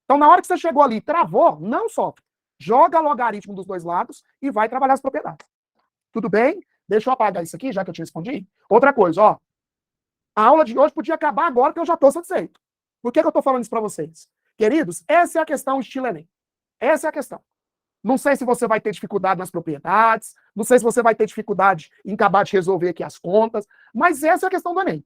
Então, na hora que você chegou ali e travou, não sofre. Joga logaritmo dos dois lados e vai trabalhar as propriedades. Tudo bem? Deixa eu apagar isso aqui, já que eu te respondi. Outra coisa, ó. A aula de hoje podia acabar agora, que eu já estou satisfeito. Por que eu estou falando isso para vocês? Queridos, essa é a questão estilo Enem. Essa é a questão. Não sei se você vai ter dificuldade nas propriedades, não sei se você vai ter dificuldade em acabar de resolver aqui as contas, mas essa é a questão do Enem.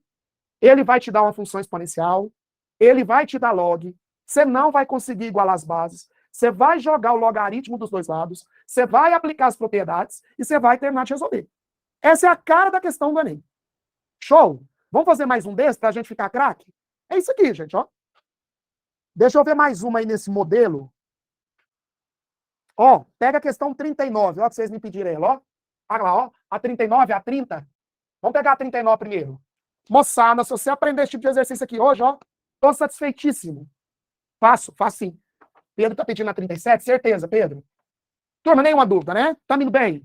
Ele vai te dar uma função exponencial, ele vai te dar log, você não vai conseguir igualar as bases, você vai jogar o logaritmo dos dois lados, você vai aplicar as propriedades e você vai terminar de resolver. Essa é a cara da questão do Enem. Show? Vamos fazer mais um desse para a gente ficar craque? É isso aqui, gente, ó. Deixa eu ver mais uma aí nesse modelo. Ó, pega a questão 39, ó, que vocês me pediram ela, ó. Olha lá, ó, a 39, a 30. Vamos pegar a 39 primeiro. Moçada, se você aprender esse tipo de exercício aqui hoje, ó, tô satisfeitíssimo. Faço sim. Pedro tá pedindo a 37, certeza, Pedro. Turma, nenhuma dúvida, né? Tá indo bem?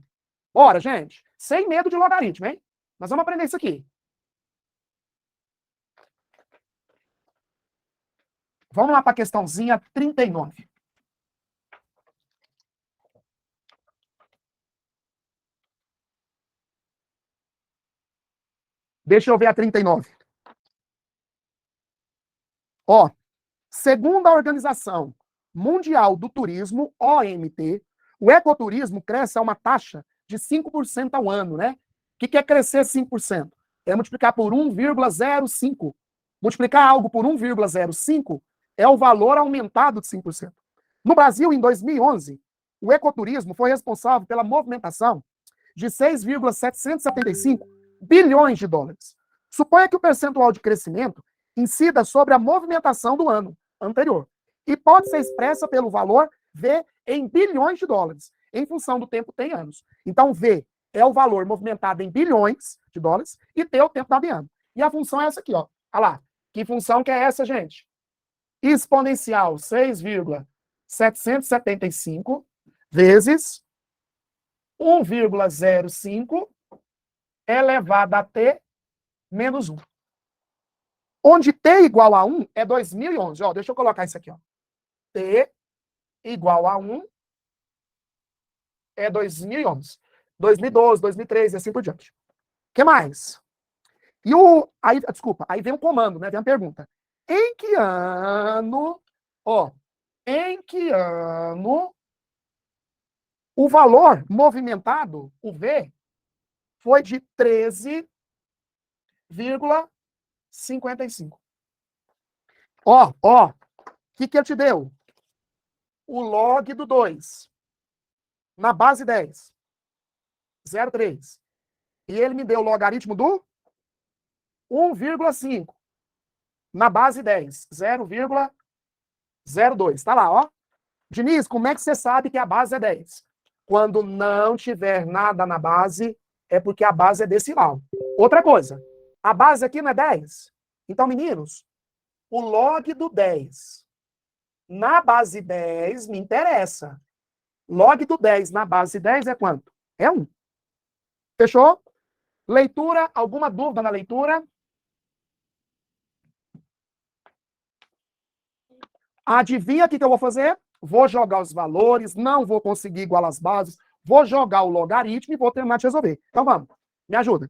Bora, gente. Sem medo de logaritmo, hein? Nós vamos aprender isso aqui. Vamos lá para a questãozinha 39. Deixa eu ver a 39. Ó, segundo a Organização Mundial do Turismo, OMT, o ecoturismo cresce a uma taxa de 5% ao ano, né? O que é crescer 5%? É multiplicar por 1,05. Multiplicar algo por 1,05 é o valor aumentado de 5%. No Brasil, em 2011, o ecoturismo foi responsável pela movimentação de 6,775 bilhões de dólares. Suponha que o percentual de crescimento incida sobre a movimentação do ano anterior e pode ser expressa pelo valor V em bilhões de dólares, em função do tempo T em anos. Então, V é o valor movimentado em bilhões de dólares e T é o tempo dado em ano. E a função é essa aqui, ó. Olha lá. Que função que é essa, gente? Exponencial 6,775 vezes 1,05 elevado a T menos 1. Onde T igual a 1 é 2011. Ó, deixa eu colocar isso aqui. Ó. T igual a 1 é 2011. 2012, 2013 e assim por diante. O que mais? E o... Aí, desculpa, aí vem um comando, né? Vem uma pergunta. Em que ano... Ó, em que ano o valor movimentado, o V, foi de 13,55. Ó, o que ele te deu? O log do 2 na base 10, 0,3. E ele me deu o logaritmo do 1,5 na base 10, 0,02. Tá lá, ó. Diniz, como é que você sabe que a base é 10? Quando não tiver nada na base, é porque a base é decimal. Outra coisa, a base aqui não é 10? Então, meninos, o log do 10 na base 10 me interessa. Log do 10 na base 10 é quanto? É 1. Fechou? Leitura, alguma dúvida na leitura? Adivinha o que eu vou fazer? Vou jogar os valores, não vou conseguir igualar as bases, vou jogar o logaritmo e vou terminar de resolver. Então vamos, me ajuda.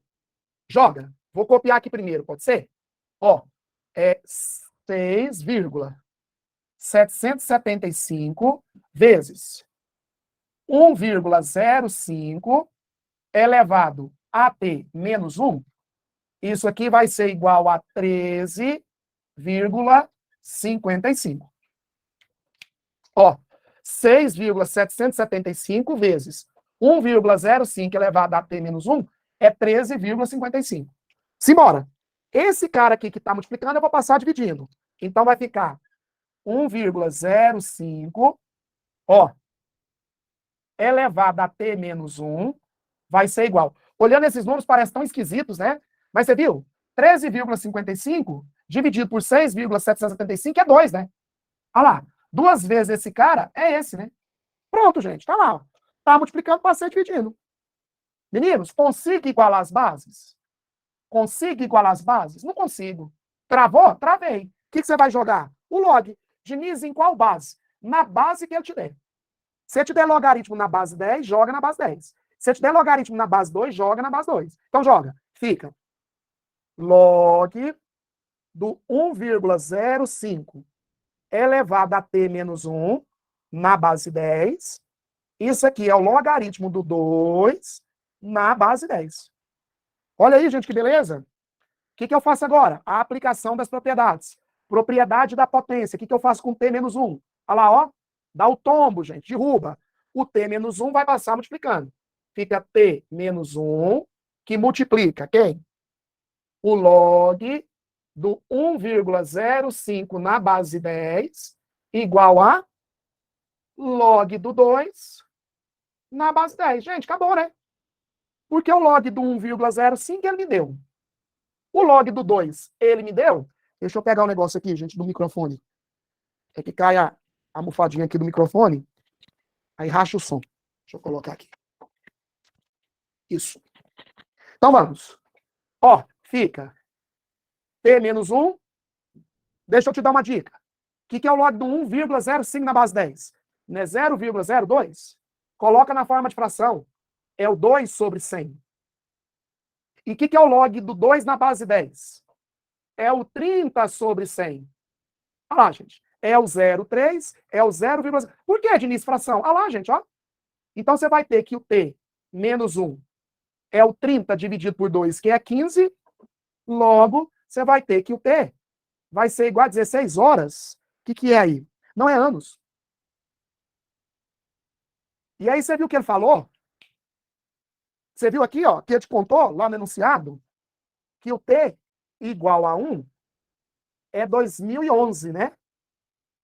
Joga. Vou copiar aqui primeiro, pode ser? Ó, é 6,775 vezes 1,05 elevado a t menos 1. Isso aqui vai ser igual a 13,55. Ó, 6,775 vezes 1,05 elevado a t menos 1 é 13,55. Simbora. Esse cara aqui que está multiplicando, eu vou passar dividindo. Então, vai ficar 1,05, ó, elevado a t menos 1, vai ser igual. Olhando esses números, parecem tão esquisitos, né? Mas você viu? 13,55 dividido por 6,775 é 2, né? Olha lá. 2 vezes esse cara é esse, né? Pronto, gente. Tá lá. Tá multiplicando, passei dividindo. Meninos, consigo igualar as bases? Consigo igualar as bases? Não consigo. Travou? Travei. O que você vai jogar? O log. Diniz, em qual base? Na base que ele te der. Se eu te der logaritmo na base 10, joga na base 10. Se eu te der logaritmo na base 2, joga na base 2. Então joga. Fica log do 1,05 elevado a t menos 1 na base 10. Isso aqui é o logaritmo do 2 na base 10. Olha aí, gente, que beleza. O que eu faço agora? A aplicação das propriedades. Propriedade da potência. O que eu faço com t menos 1? Olha lá, ó. Dá o tombo, gente. Derruba. O t menos 1 vai passar multiplicando. Fica t menos 1, que multiplica quem? O log do 1,05 na base 10 igual a log do 2 na base 10. Gente, acabou, né? Porque o log do 1,05 ele me deu. O log do 2 ele me deu. Deixa eu pegar um negócio aqui, gente, do microfone. É que cai a almofadinha aqui do microfone. Aí racha o som. Deixa eu colocar aqui. Isso. Então vamos. Ó, fica t menos 1. Deixa eu te dar uma dica. O que é o log do 1,05 na base 10? Não é 0,02? Coloca na forma de fração. É o 2 sobre 100. E o que é o log do 2 na base 10? É o 30 sobre 100. Olha lá, gente. É o 0,3, é o 0,0. Por que, Diniz, fração? Olha lá, gente, ó. Então, você vai ter que o t menos 1 é o 30 dividido por 2, que é 15. Logo, você vai ter que o t vai ser igual a 16 horas. O que é aí? Não é anos. E aí, você viu o que ele falou? Você viu aqui, ó, que ele te contou lá no enunciado que o t igual a 1 é 2011, né?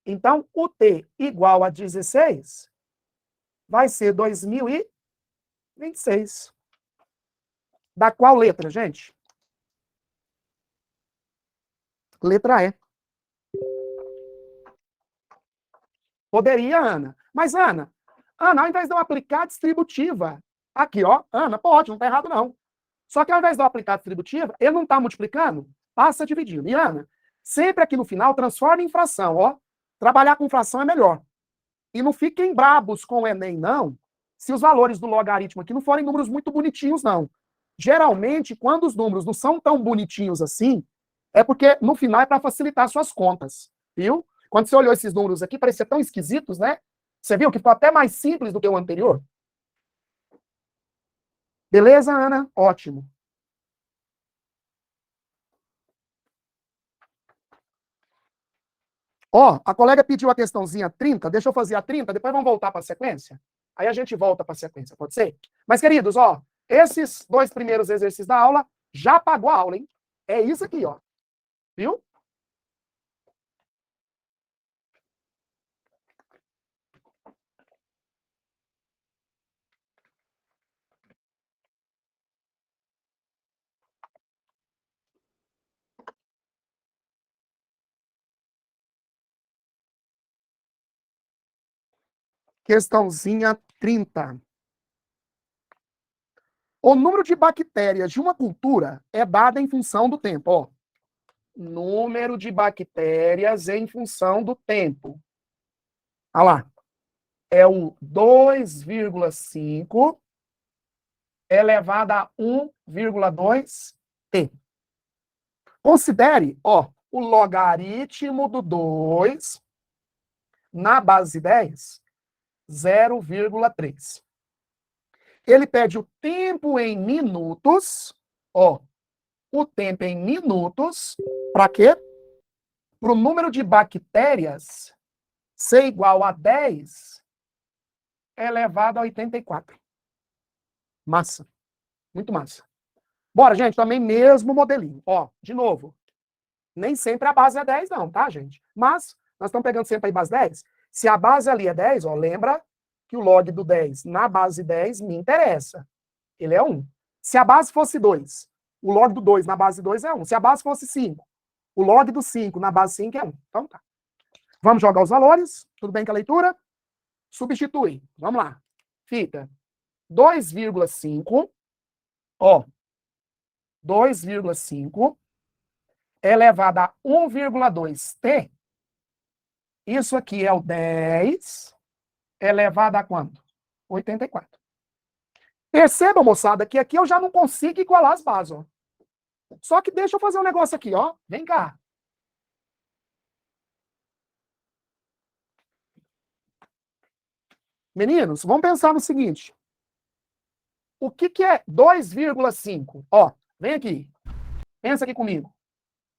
Então, o t igual a 16 vai ser 2026. Da qual letra, gente? Letra E. Poderia, Ana. Mas, Ana, ao invés de eu aplicar a distributiva, aqui, ó, Ana, pode, não está errado, não. Só que ao invés de eu aplicar a distributiva, ele não está multiplicando, passa dividindo. E, Ana, sempre aqui no final, transforma em fração, ó. Trabalhar com fração é melhor. E não fiquem brabos com o Enem, não, se os valores do logaritmo aqui não forem números muito bonitinhos, não. Geralmente, quando os números não são tão bonitinhos assim, é porque no final é para facilitar suas contas, viu? Quando você olhou esses números aqui, parecia tão esquisitos, né? Você viu que ficou até mais simples do que o anterior? Beleza, Ana? Ótimo. Ó, a colega pediu a questãozinha 30, deixa eu fazer a 30, depois vamos voltar para a sequência? Aí a gente volta para a sequência, pode ser? Mas, queridos, ó, esses 2 primeiros exercícios da aula já pagou a aula, hein? É isso aqui, ó. Viu? Questãozinha 30. O número de bactérias de uma cultura é dado em função do tempo, ó. Número de bactérias em função do tempo. Olha lá. É o 2,5 elevado a 1,2t. Considere, ó, o logaritmo do 2 na base 10, 0,3. Ele pede o tempo em minutos, ó, o tempo em minutos, para quê? Para o número de bactérias ser igual a 10 elevado a 84. Massa. Muito massa. Bora, gente, também mesmo modelinho. Ó, de novo. Nem sempre a base é 10 não, tá, gente? Mas nós estamos pegando sempre aí base 10. Se a base ali é 10, ó, lembra que o log do 10 na base 10 me interessa. Ele é 1. Se a base fosse 2, o log do 2 na base 2 é 1. Se a base fosse 5, o log do 5 na base 5 é 1. Então tá. Vamos jogar os valores. Tudo bem com a leitura? Substitui. Vamos lá. Fica 2,5. Ó. 2,5 elevado a 1,2t. Isso aqui é o 10 elevado a quanto? 84. Perceba, moçada, que aqui eu já não consigo igualar as bases. Ó. Só que deixa eu fazer um negócio aqui, ó. Vem cá. Meninos, vamos pensar no seguinte. O que é 2,5? Ó, vem aqui. Pensa aqui comigo.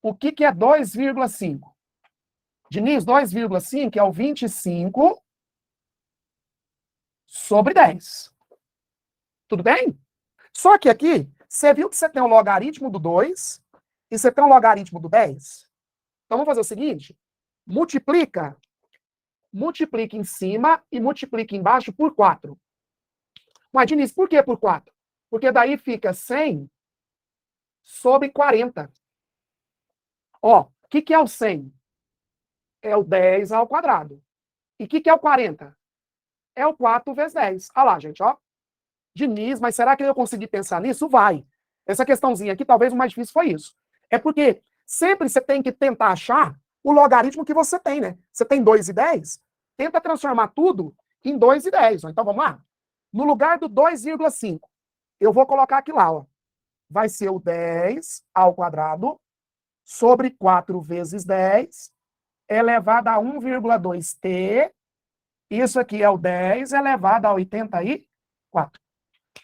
O que é 2,5? Diniz, 2,5 é o 25 sobre 10. Tudo bem? Só que aqui, você viu que você tem o logaritmo do 2 e você tem o logaritmo do 10? Então, vamos fazer o seguinte. Multiplica em cima e multiplica embaixo por 4. Mas, Diniz, por que por 4? Porque daí fica 100 sobre 40. Ó, o que é o 100? É o 10 ao quadrado. E o que é o 40? É o 4 vezes 10. Olha lá, gente, ó. Diniz, mas será que eu consegui pensar nisso? Vai. Essa questãozinha aqui, talvez o mais difícil foi isso. É porque sempre você tem que tentar achar o logaritmo que você tem, né? Você tem 2 e 10, tenta transformar tudo em 2 e 10. Então, vamos lá? No lugar do 2,5, eu vou colocar aqui lá, ó. Vai ser o 10 ao quadrado sobre 4 vezes 10 elevado a 1,2t. Isso aqui é o 10 elevado a 84.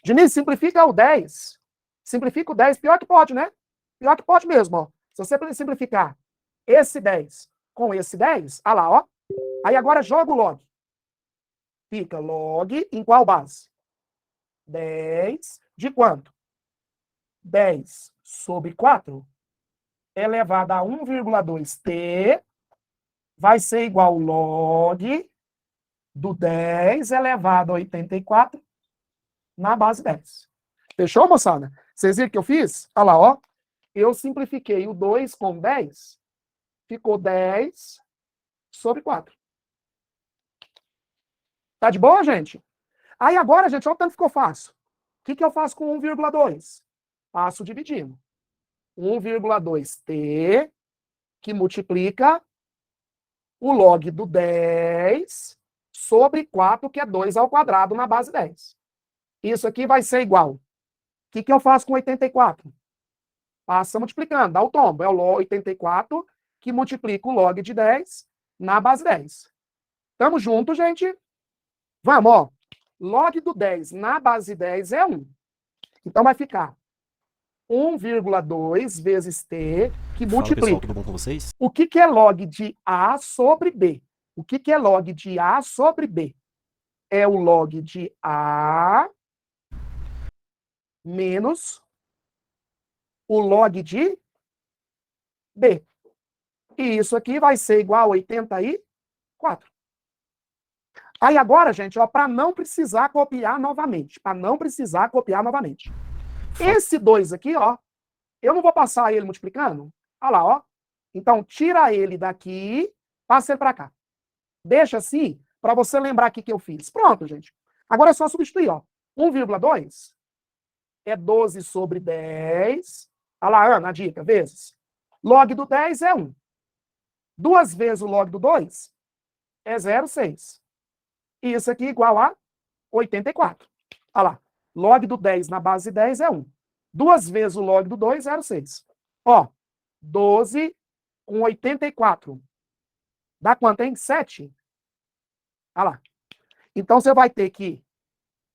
Diniz, simplifica o 10. Simplifica o 10. Pior que pode, né? Pior que pode mesmo, ó. Se você simplificar esse 10 com esse 10, olha lá, ó. Aí agora joga o log. Fica log em qual base? 10 de quanto? 10 sobre 4 elevado a 1,2t vai ser igual ao log do 10 elevado a 84 na base 10. Fechou, moçada? Vocês viram o que eu fiz? Olha lá, ó. Eu simplifiquei o 2 com 10, ficou 10 sobre 4. Tá de boa, gente? Aí agora, gente, olha o tanto que ficou fácil. O que eu faço com 1,2? Passo dividindo. 1,2t, que multiplica o log do 10 sobre 4, que é 2 ao quadrado na base 10. Isso aqui vai ser igual. O que eu faço com 84? Passa multiplicando, dá o tombo. É o log 84 que multiplica o log de 10 na base 10. Tamo junto, gente? Vamos, ó. Log do 10 na base 10 é 1. Então vai ficar 1,2 vezes t, que multiplica. Fala, pessoal, tudo bom com vocês? O que é log de A sobre B? O que é log de A sobre B? É o log de A menos o log de B. E isso aqui vai ser igual a 84. Aí agora, gente, ó, para não precisar copiar novamente. Esse 2 aqui, ó, eu não vou passar ele multiplicando. Olha lá, ó. Então, tira ele daqui, passa ele para cá. Deixa assim, para você lembrar o que eu fiz. Pronto, gente. Agora é só substituir, ó. 1,2 é 12 sobre 10. Olha lá, Ana, a dica, vezes. Log do 10 é 1. 2 vezes o log do 2 é 0,6. E isso aqui igual a 84. Olha lá. Log do 10 na base 10 é 1. 2 vezes o log do 2, 0,6. Ó, 12 com 84. Dá quanto, hein? 7. Olha lá. Então, você vai ter que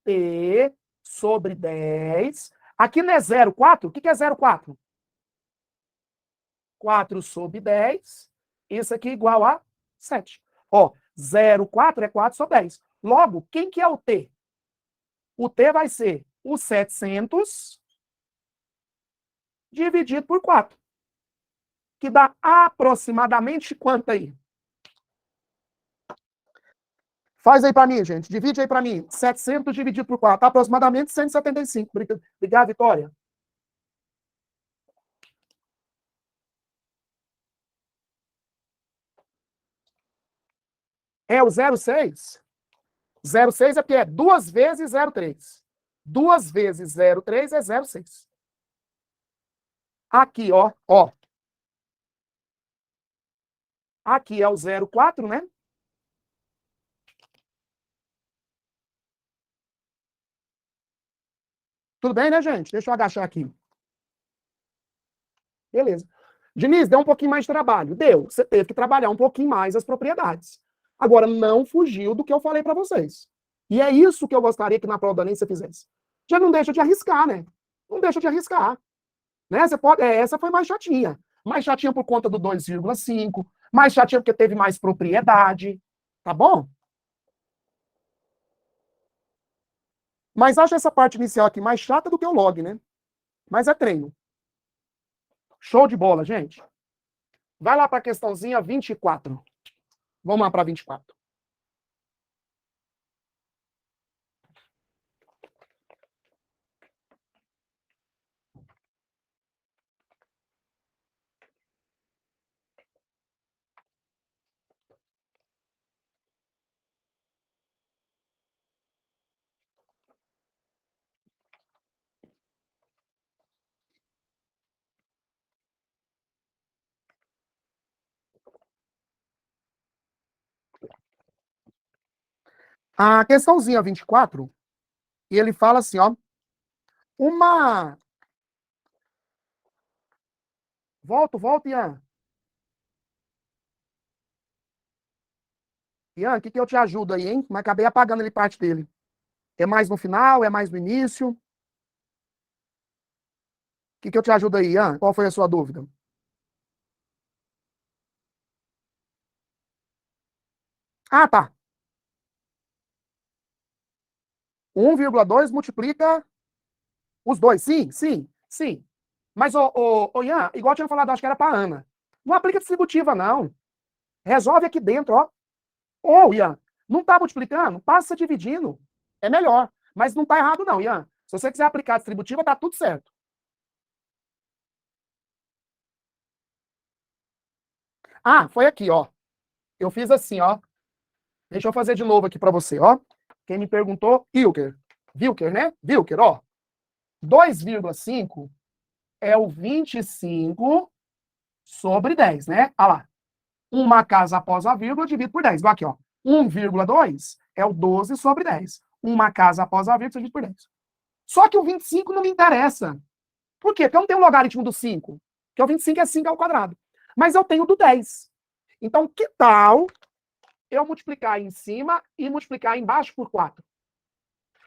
T sobre 10. Aqui não é 0,4? O que é 0,4? 4 sobre 10. Isso aqui é igual a 7. Ó, 0,4 é 4 sobre 10. Logo, quem que é o T? O T vai ser o 700 dividido por 4, que dá aproximadamente quanto aí? Faz aí para mim, gente. Divide aí para mim. 700 dividido por 4, aproximadamente 175. Obrigado, Vitória. É o 0,6? 0,6 é porque é 2 vezes 0,3. 2 vezes 0,3 é 0,6. Aqui, ó, ó. Aqui é o 0,4, né? Tudo bem, né, gente? Deixa eu agachar aqui. Beleza. Diniz, deu um pouquinho mais de trabalho. Deu. Você teve que trabalhar um pouquinho mais as propriedades. Agora, não fugiu do que eu falei para vocês. E é isso que eu gostaria que na prova da Enem você fizesse. Já não deixa de arriscar, né? Não deixa de arriscar. Né? Você pode, essa foi mais chatinha. Mais chatinha por conta do 2,5. Mais chatinha porque teve mais propriedade. Tá bom? Mas acho essa parte inicial aqui mais chata do que o log, né? Mas é treino. Show de bola, gente. Vai lá para a questãozinha 24. Vamos lá para 24. A questãozinha 24, e ele fala assim, ó, uma... Volta, Ian. Ian, o que eu te ajudo aí, hein? Mas acabei apagando ali parte dele. É mais no final? É mais no início? O que eu te ajudo aí, Ian? Qual foi a sua dúvida? Ah, tá. 1,2 multiplica os dois. Sim, sim, sim. Mas, Ian, igual eu tinha falado, acho que era para Ana. Não aplica distributiva, não. Resolve aqui dentro, ó. Ô, Ian, não está multiplicando? Passa dividindo. É melhor. Mas não está errado, não, Ian. Se você quiser aplicar a distributiva, tá tudo certo. Ah, foi aqui, ó. Eu fiz assim, ó. Deixa eu fazer de novo aqui para você, ó. Quem me perguntou, Wilker. Wilker, né? Wilker, ó. 2,5 é o 25 sobre 10, né? Olha lá. Uma casa após a vírgula, divido por 10. Vai aqui, ó. 1,2 é o 12 sobre 10. Uma casa após a vírgula, divido por 10. Só que o 25 não me interessa. Por quê? Porque eu não tenho o logaritmo do 5. Porque o 25 é 5 ao quadrado. Mas eu tenho do 10. Então, que tal eu multiplicar em cima e multiplicar embaixo por 4?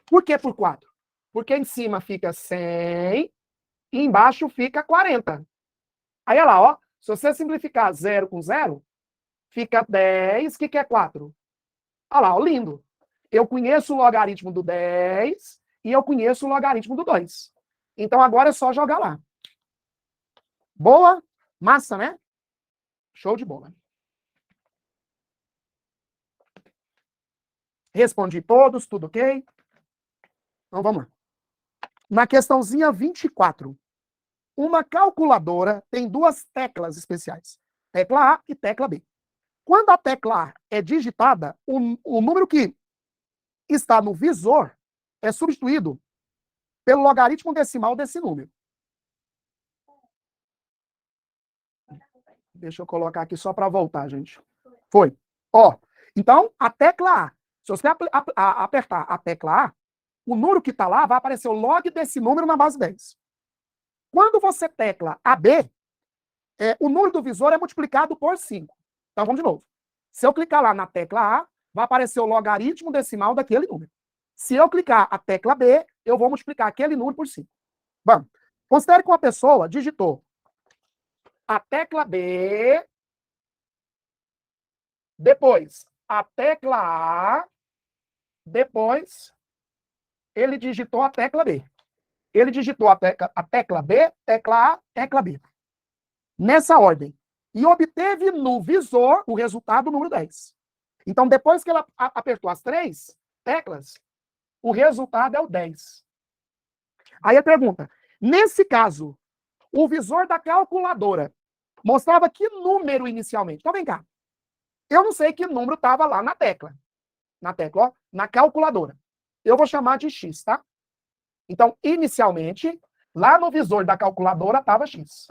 Por que por 4? Porque em cima fica 100 e embaixo fica 40. Aí, olha lá, ó. Se você simplificar 0 com 0, fica 10. O que é 4? Olha lá, ó, lindo. Eu conheço o logaritmo do 10 e eu conheço o logaritmo do 2. Então, agora é só jogar lá. Boa? Massa, né? Show de bola. Respondi todos, tudo ok? Então, vamos lá. Na questãozinha 24, uma calculadora tem duas teclas especiais, tecla A e tecla B. Quando a tecla A é digitada, o número que está no visor é substituído pelo logaritmo decimal desse número. Deixa eu colocar aqui só para voltar, gente. Foi. Ó, então, a tecla A, se você apertar a tecla A, o número que está lá vai aparecer o log desse número na base 10. Quando você tecla AB, o número do visor é multiplicado por 5. Então, vamos de novo. Se eu clicar lá na tecla A, vai aparecer o logaritmo decimal daquele número. Se eu clicar a tecla B, eu vou multiplicar aquele número por 5. Vamos. Considere que uma pessoa digitou a tecla B, depois a tecla A, Depois, ele digitou a tecla B. Ele digitou a tecla B, tecla A, tecla B. Nessa ordem. E obteve no visor o resultado número 10. Então, depois que ela apertou as 3 teclas, o resultado é o 10. Aí a pergunta, nesse caso, o visor da calculadora mostrava que número inicialmente? Então, vem cá. Eu não sei que número estava lá na tecla. Na tecla, ó, na calculadora. Eu vou chamar de X, tá? Então, inicialmente, lá no visor da calculadora estava X.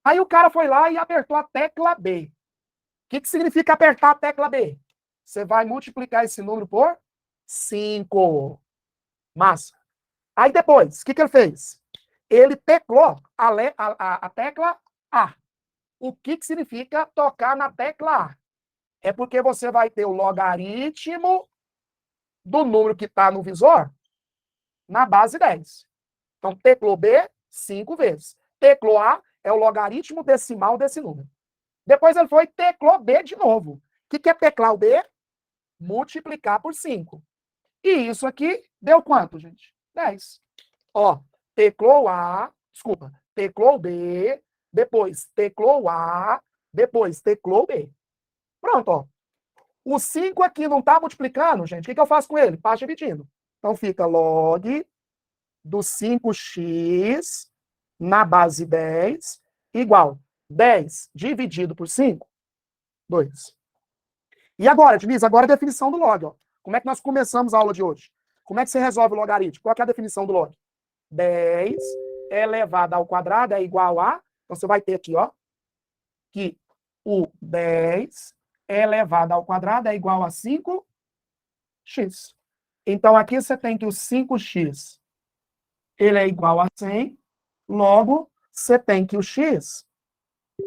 Aí o cara foi lá e apertou a tecla B. O que significa apertar a tecla B? Você vai multiplicar esse número por 5. Massa. Aí depois, o que ele fez? Ele teclou a tecla A. O que significa tocar na tecla A? É porque você vai ter o logaritmo do número que está no visor na base 10. Então, teclou B 5 vezes. Teclou A é o logaritmo decimal desse número. Depois ele foi teclou B de novo. O que é teclar o B? Multiplicar por 5. E isso aqui deu quanto, gente? 10. Ó, teclou A, desculpa, teclou B, depois teclou A, depois teclou B. Pronto, ó. O 5 aqui não está multiplicando, gente. O que eu faço com ele? Passo dividindo. Então fica log do 5x na base 10 igual 10 dividido por 5, 2. E agora, Denise, agora a definição do log. Ó. Como é que nós começamos a aula de hoje? Como é que você resolve o logaritmo? Qual é a definição do log? 10 elevado ao quadrado é igual a... Então você vai ter aqui, ó, que o 10 elevado ao quadrado é igual a 5x. Então aqui você tem que o 5x ele é igual a 100, logo você tem que o x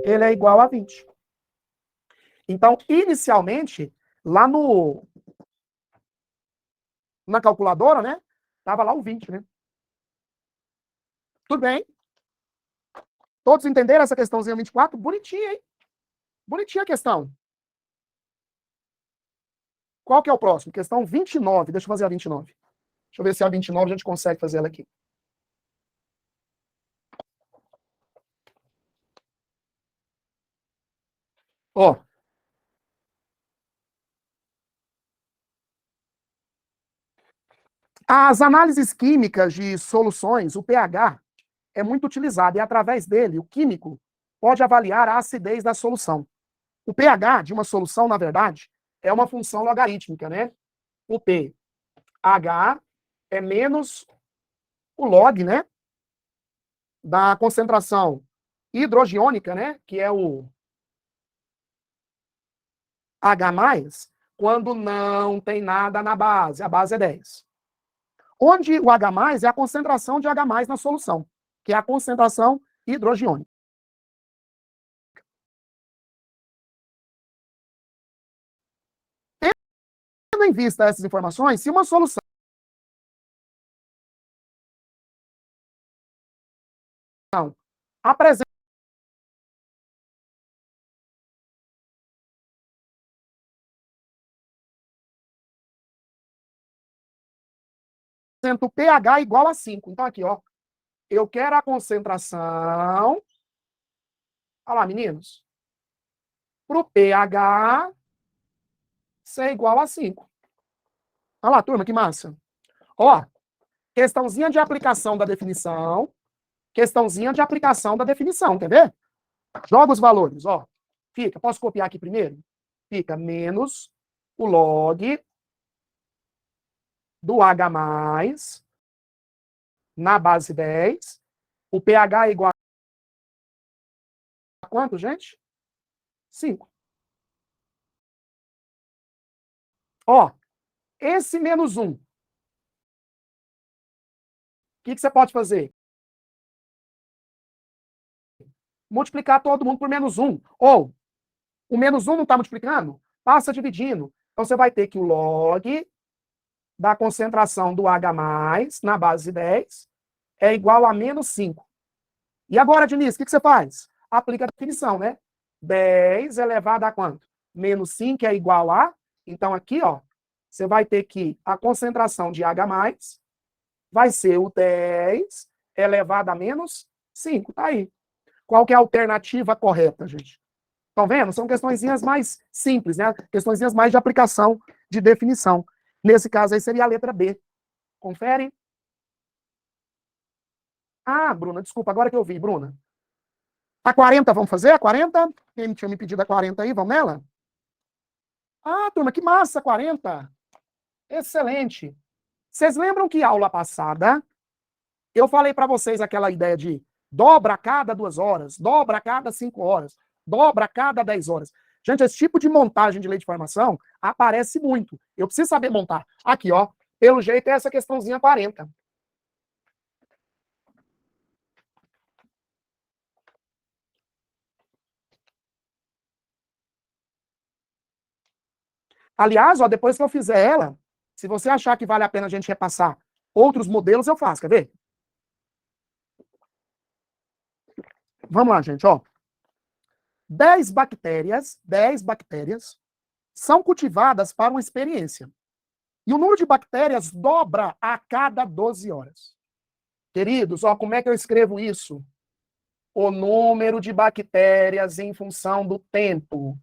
ele é igual a 20. Então, inicialmente, lá na calculadora, né, tava lá o 20, né? Tudo bem? Todos entenderam essa questãozinha 24? Bonitinha, hein? Bonitinha a questão. Qual que é o próximo? Questão 29. Deixa eu fazer a 29. Deixa eu ver se a 29 a gente consegue fazer ela aqui. Ó. As análises químicas de soluções, o pH, é muito utilizado e através dele, o químico pode avaliar a acidez da solução. O pH de uma solução, na verdade, é uma função logarítmica, né? O pH é menos o log, né? Da concentração hidrogiônica, né? Que é o H+, quando não tem nada na base. A base é 10. Onde o H+, é a concentração de H+, na solução, que é a concentração hidrogiônica. Tendo em vista essas informações, se uma solução apresenta o pH igual a 5. Então, aqui, ó, eu quero a concentração. Olha lá, meninos. Para o pH ser igual a 5. Olha lá, turma, que massa. Ó, questãozinha de aplicação da definição. Questãozinha de aplicação da definição, quer ver? Joga os valores, ó. Fica, posso copiar aqui primeiro? Fica menos o log do H+, na base 10. O pH é igual a quanto, gente? 5. Ó, esse menos 1. O que você pode fazer? Multiplicar todo mundo por menos 1. Ou, o menos 1 não está multiplicando? Passa dividindo. Então, você vai ter que o log da concentração do H+, na base 10, é igual a menos 5. E agora, Diniz, o que você faz? Aplica a definição, né? 10 elevado a quanto? Menos 5 é igual a... Então, aqui, ó, Você vai ter que a concentração de H+, vai ser o 10 elevado a menos 5. Tá aí. Qual que é a alternativa correta, gente? Estão vendo? São questõezinhas mais simples, né? Questõezinhas mais de aplicação, de definição. Nesse caso aí seria a letra B. Confere. Ah, Bruna, desculpa, agora que eu vi, Bruna. A 40, vamos fazer? A 40? Quem tinha me pedido a 40 aí, vamos nela? Ah, turma, que massa, 40. Excelente. Vocês lembram que aula passada eu falei para vocês aquela ideia de dobra a cada 2 horas, dobra a cada 5 horas, dobra a cada 10 horas. Gente, esse tipo de montagem de lei de formação aparece muito. Eu preciso saber montar. Aqui, ó. Pelo jeito é essa questãozinha 40. Aliás, ó, depois que eu fizer ela, se você achar que vale a pena a gente repassar outros modelos, eu faço. Quer ver? Vamos lá, gente, ó. 10 bactérias são cultivadas para uma experiência. E o número de bactérias dobra a cada 12 horas. Queridos, ó, como é que eu escrevo isso? O número de bactérias em função do tempo.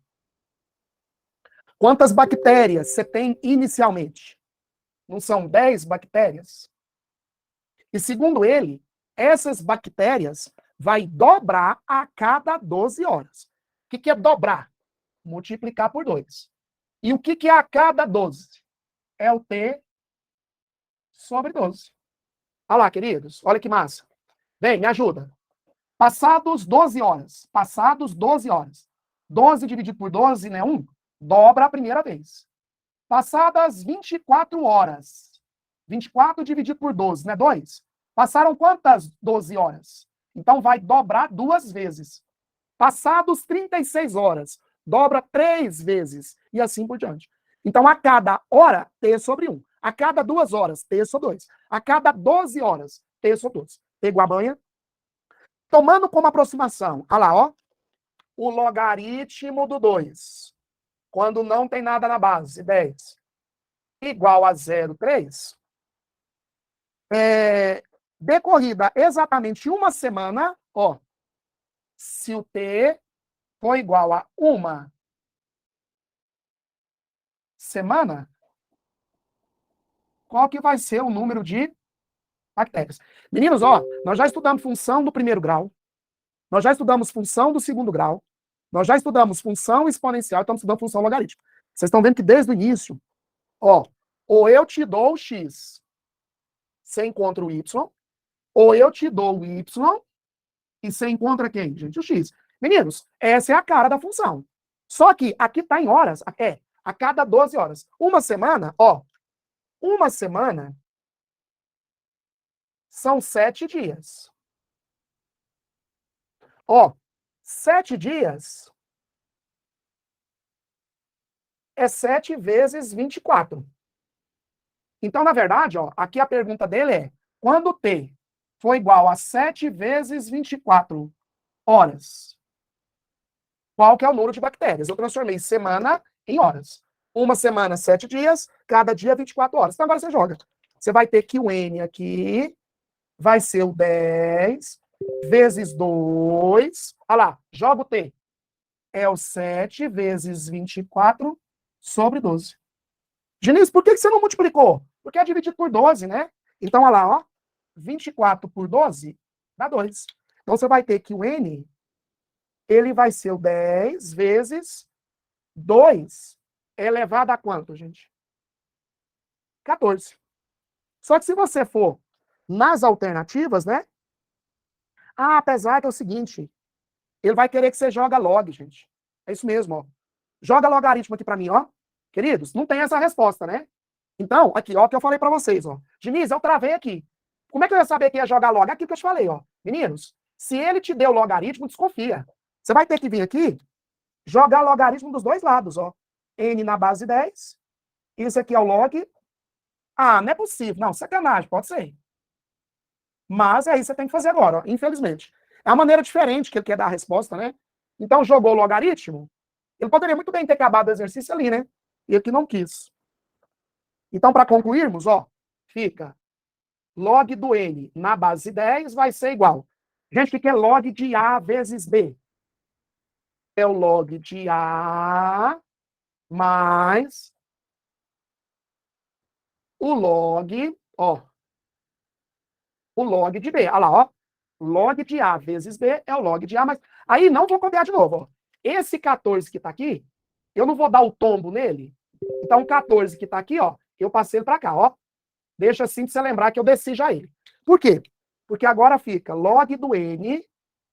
Quantas bactérias você tem inicialmente? Não são 10 bactérias? E segundo ele, essas bactérias vai dobrar a cada 12 horas. O que é dobrar? Multiplicar por 2. E o que é a cada 12? É o T sobre 12. Olha lá, queridos, olha que massa. Vem, me ajuda. Passados 12 horas. 12 dividido por 12, né? 1. Dobra a primeira vez. Passadas 24 horas. 24 dividido por 12, né? 2. Passaram quantas 12 horas? Então vai dobrar 2 vezes. Passados 36 horas. Dobra 3 vezes. E assim por diante. Então, a cada hora, T sobre 1. A cada 2 horas, T sobre 2. A cada 12 horas, T sobre 2. Pegou a banha? Tomando como aproximação, olha lá, ó, o logaritmo do 2, quando não tem nada na base, 10, igual a 0,3, decorrida exatamente uma semana, ó, se o T for igual a uma semana, qual que vai ser o número de bactérias? Meninos, ó, nós já estudamos função do primeiro grau, nós já estudamos função do segundo grau, nós já estudamos função exponencial, estamos estudando função logarítmica. Vocês estão vendo que desde o início, ó, ou eu te dou o x, você encontra o y, ou eu te dou o y e você encontra quem, gente? O x. Meninos, essa é a cara da função. Só que aqui está em horas, a cada 12 horas. Uma semana, ó, uma semana são 7 dias. Ó, 7 dias é 7 vezes 24. Então, na verdade, ó, aqui a pergunta dele é, quando T for igual a 7 vezes 24 horas, qual que é o número de bactérias? Eu transformei semana em horas. Uma semana, 7 dias, cada dia 24 horas. Então, agora você joga. Você vai ter que o N aqui vai ser o 10 vezes 2. Olha lá, joga o T. É o 7 vezes 24 sobre 12. Diniz, por que você não multiplicou? Porque é dividido por 12, né? Então, olha lá, ó. 24 por 12 dá 2. Então, você vai ter que o N, ele vai ser o 10 vezes 2 elevado a quanto, gente? 14. Só que se você for nas alternativas, né? Ah, apesar que é o seguinte, ele vai querer que você joga log, gente. É isso mesmo, ó. Joga logaritmo aqui para mim, ó. Queridos, não tem essa resposta, né? Então, aqui, ó, o que eu falei para vocês, ó. Diniz, eu travei aqui. Como é que eu ia saber que ia jogar log? Aqui que eu te falei, ó. Meninos, se ele te deu logaritmo, desconfia. Você vai ter que vir aqui, jogar logaritmo dos dois lados, ó. N na base 10. Isso aqui é o log. Ah, não é possível. Não, sacanagem, pode ser. Mas é isso que você tem que fazer agora, ó, infelizmente. É uma maneira diferente que ele quer dar a resposta, né? Então, jogou o logaritmo. Ele poderia muito bem ter acabado o exercício ali, né? E aqui não quis. Então, para concluirmos, ó, fica log do N na base 10 vai ser igual. Gente, o que é log de A vezes B? É o log de A mais o log, ó, o log de B. Olha lá, ó. Log de A vezes B é o log de A, mas aí não vou copiar de novo, ó. Esse 14 que está aqui, eu não vou dar o tombo nele. Então, o 14 que está aqui, ó, eu passei ele para cá, ó. Deixa assim de você lembrar que eu desci já ele. Por quê? Porque agora fica log do N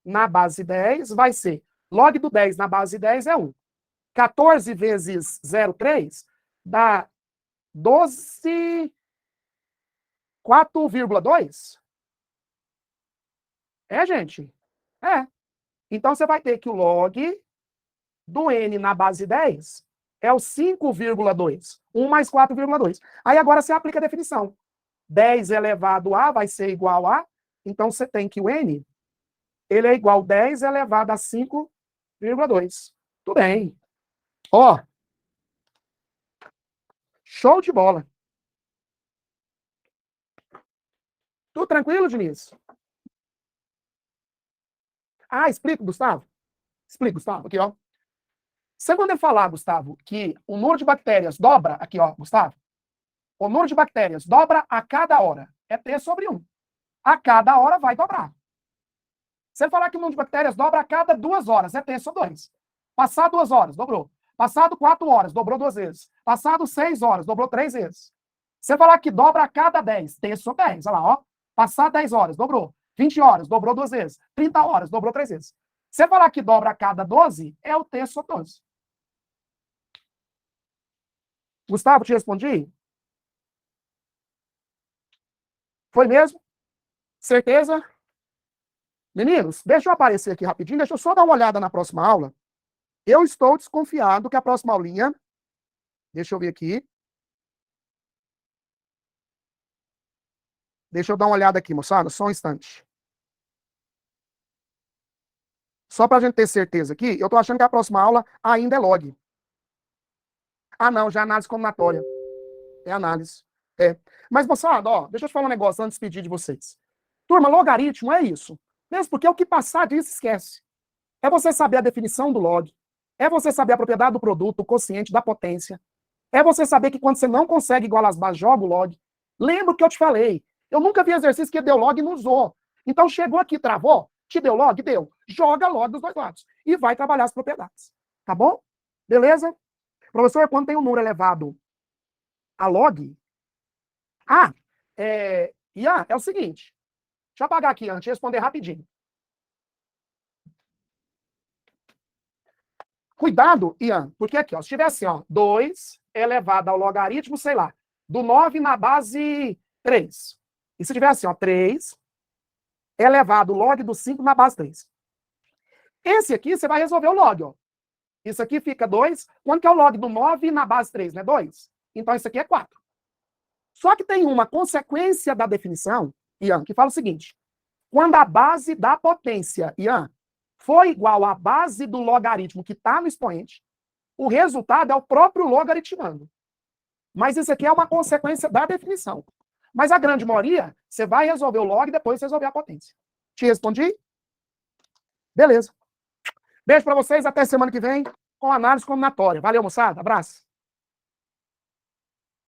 na base 10 vai ser log do 10 na base 10 é 1. 14 vezes 0,3 dá 12, 4,2. É, gente? É. Então, você vai ter que o log do N na base 10 é o 5,2. 1 mais 4,2. Aí agora você aplica a definição. 10 elevado a vai ser igual a... Então, você tem que o N ele é igual a 10 elevado a 5,2. Tudo bem. Ó. Show de bola. Tudo tranquilo, Diniz? Ah, explico, Gustavo. Explico, Gustavo. Aqui, ó. Você quando eu falar, Gustavo, que o número de bactérias dobra, aqui, ó, Gustavo, o número de bactérias dobra a cada hora, é T sobre 1. A cada hora vai dobrar. Se ele falar que o número de bactérias dobra a cada 2 horas, é T sobre 2. Passar 2 horas, dobrou. Passado 4 horas, dobrou 2 vezes. Passado 6 horas, dobrou 3 vezes. Se eu falar que dobra a cada 10, T sobre 10, olha lá, ó. Passar 10 horas, dobrou. 20 horas, dobrou 2 vezes. 30 horas, dobrou 3 vezes. Se eu falar que dobra a cada 12, é o T sobre 12. Gustavo, te respondi? Foi mesmo? Certeza? Meninos, deixa eu aparecer aqui rapidinho, deixa eu só dar uma olhada na próxima aula. Eu estou desconfiado que a próxima aulinha... Deixa eu ver aqui. Deixa eu dar uma olhada aqui, moçada, só um instante. Só para a gente ter certeza aqui, eu estou achando que a próxima aula ainda é log. Ah, não, já é análise combinatória. É análise. É. Mas, moçada, ó, deixa eu te falar um negócio antes de despedir de vocês. Turma, logaritmo é isso. Mesmo porque é o que passar disso, esquece. É você saber a definição do log. É você saber a propriedade do produto, o quociente da potência. É você saber que quando você não consegue igualar as bases, joga o log. Lembra o que eu te falei. Eu nunca vi exercício que deu log e não usou. Então, chegou aqui, travou, te deu log? Deu. Joga log dos dois lados. E vai trabalhar as propriedades. Tá bom? Beleza? Professor, quando tem um número elevado a log... Ah, Ian, é o seguinte. Deixa eu apagar aqui antes de responder rapidinho. Cuidado, Ian, porque aqui, ó, se tiver assim, ó, 2 elevado ao logaritmo, sei lá, do 9 na base 3. E se tiver assim, ó, 3 elevado ao log do 5 na base 3. Esse aqui, você vai resolver o log, ó. Isso aqui fica 2. Quanto que é o log do 9 na base 3, né? 2. Então, isso aqui é 4. Só que tem uma consequência da definição, Ian, que fala o seguinte. Quando a base da potência, Ian, for igual à base do logaritmo que está no expoente, o resultado é o próprio logaritmando. Mas isso aqui é uma consequência da definição. Mas a grande maioria, você vai resolver o log e depois resolver a potência. Te respondi? Beleza. Beijo para vocês, até semana que vem com análise combinatória. Valeu, moçada. Abraço.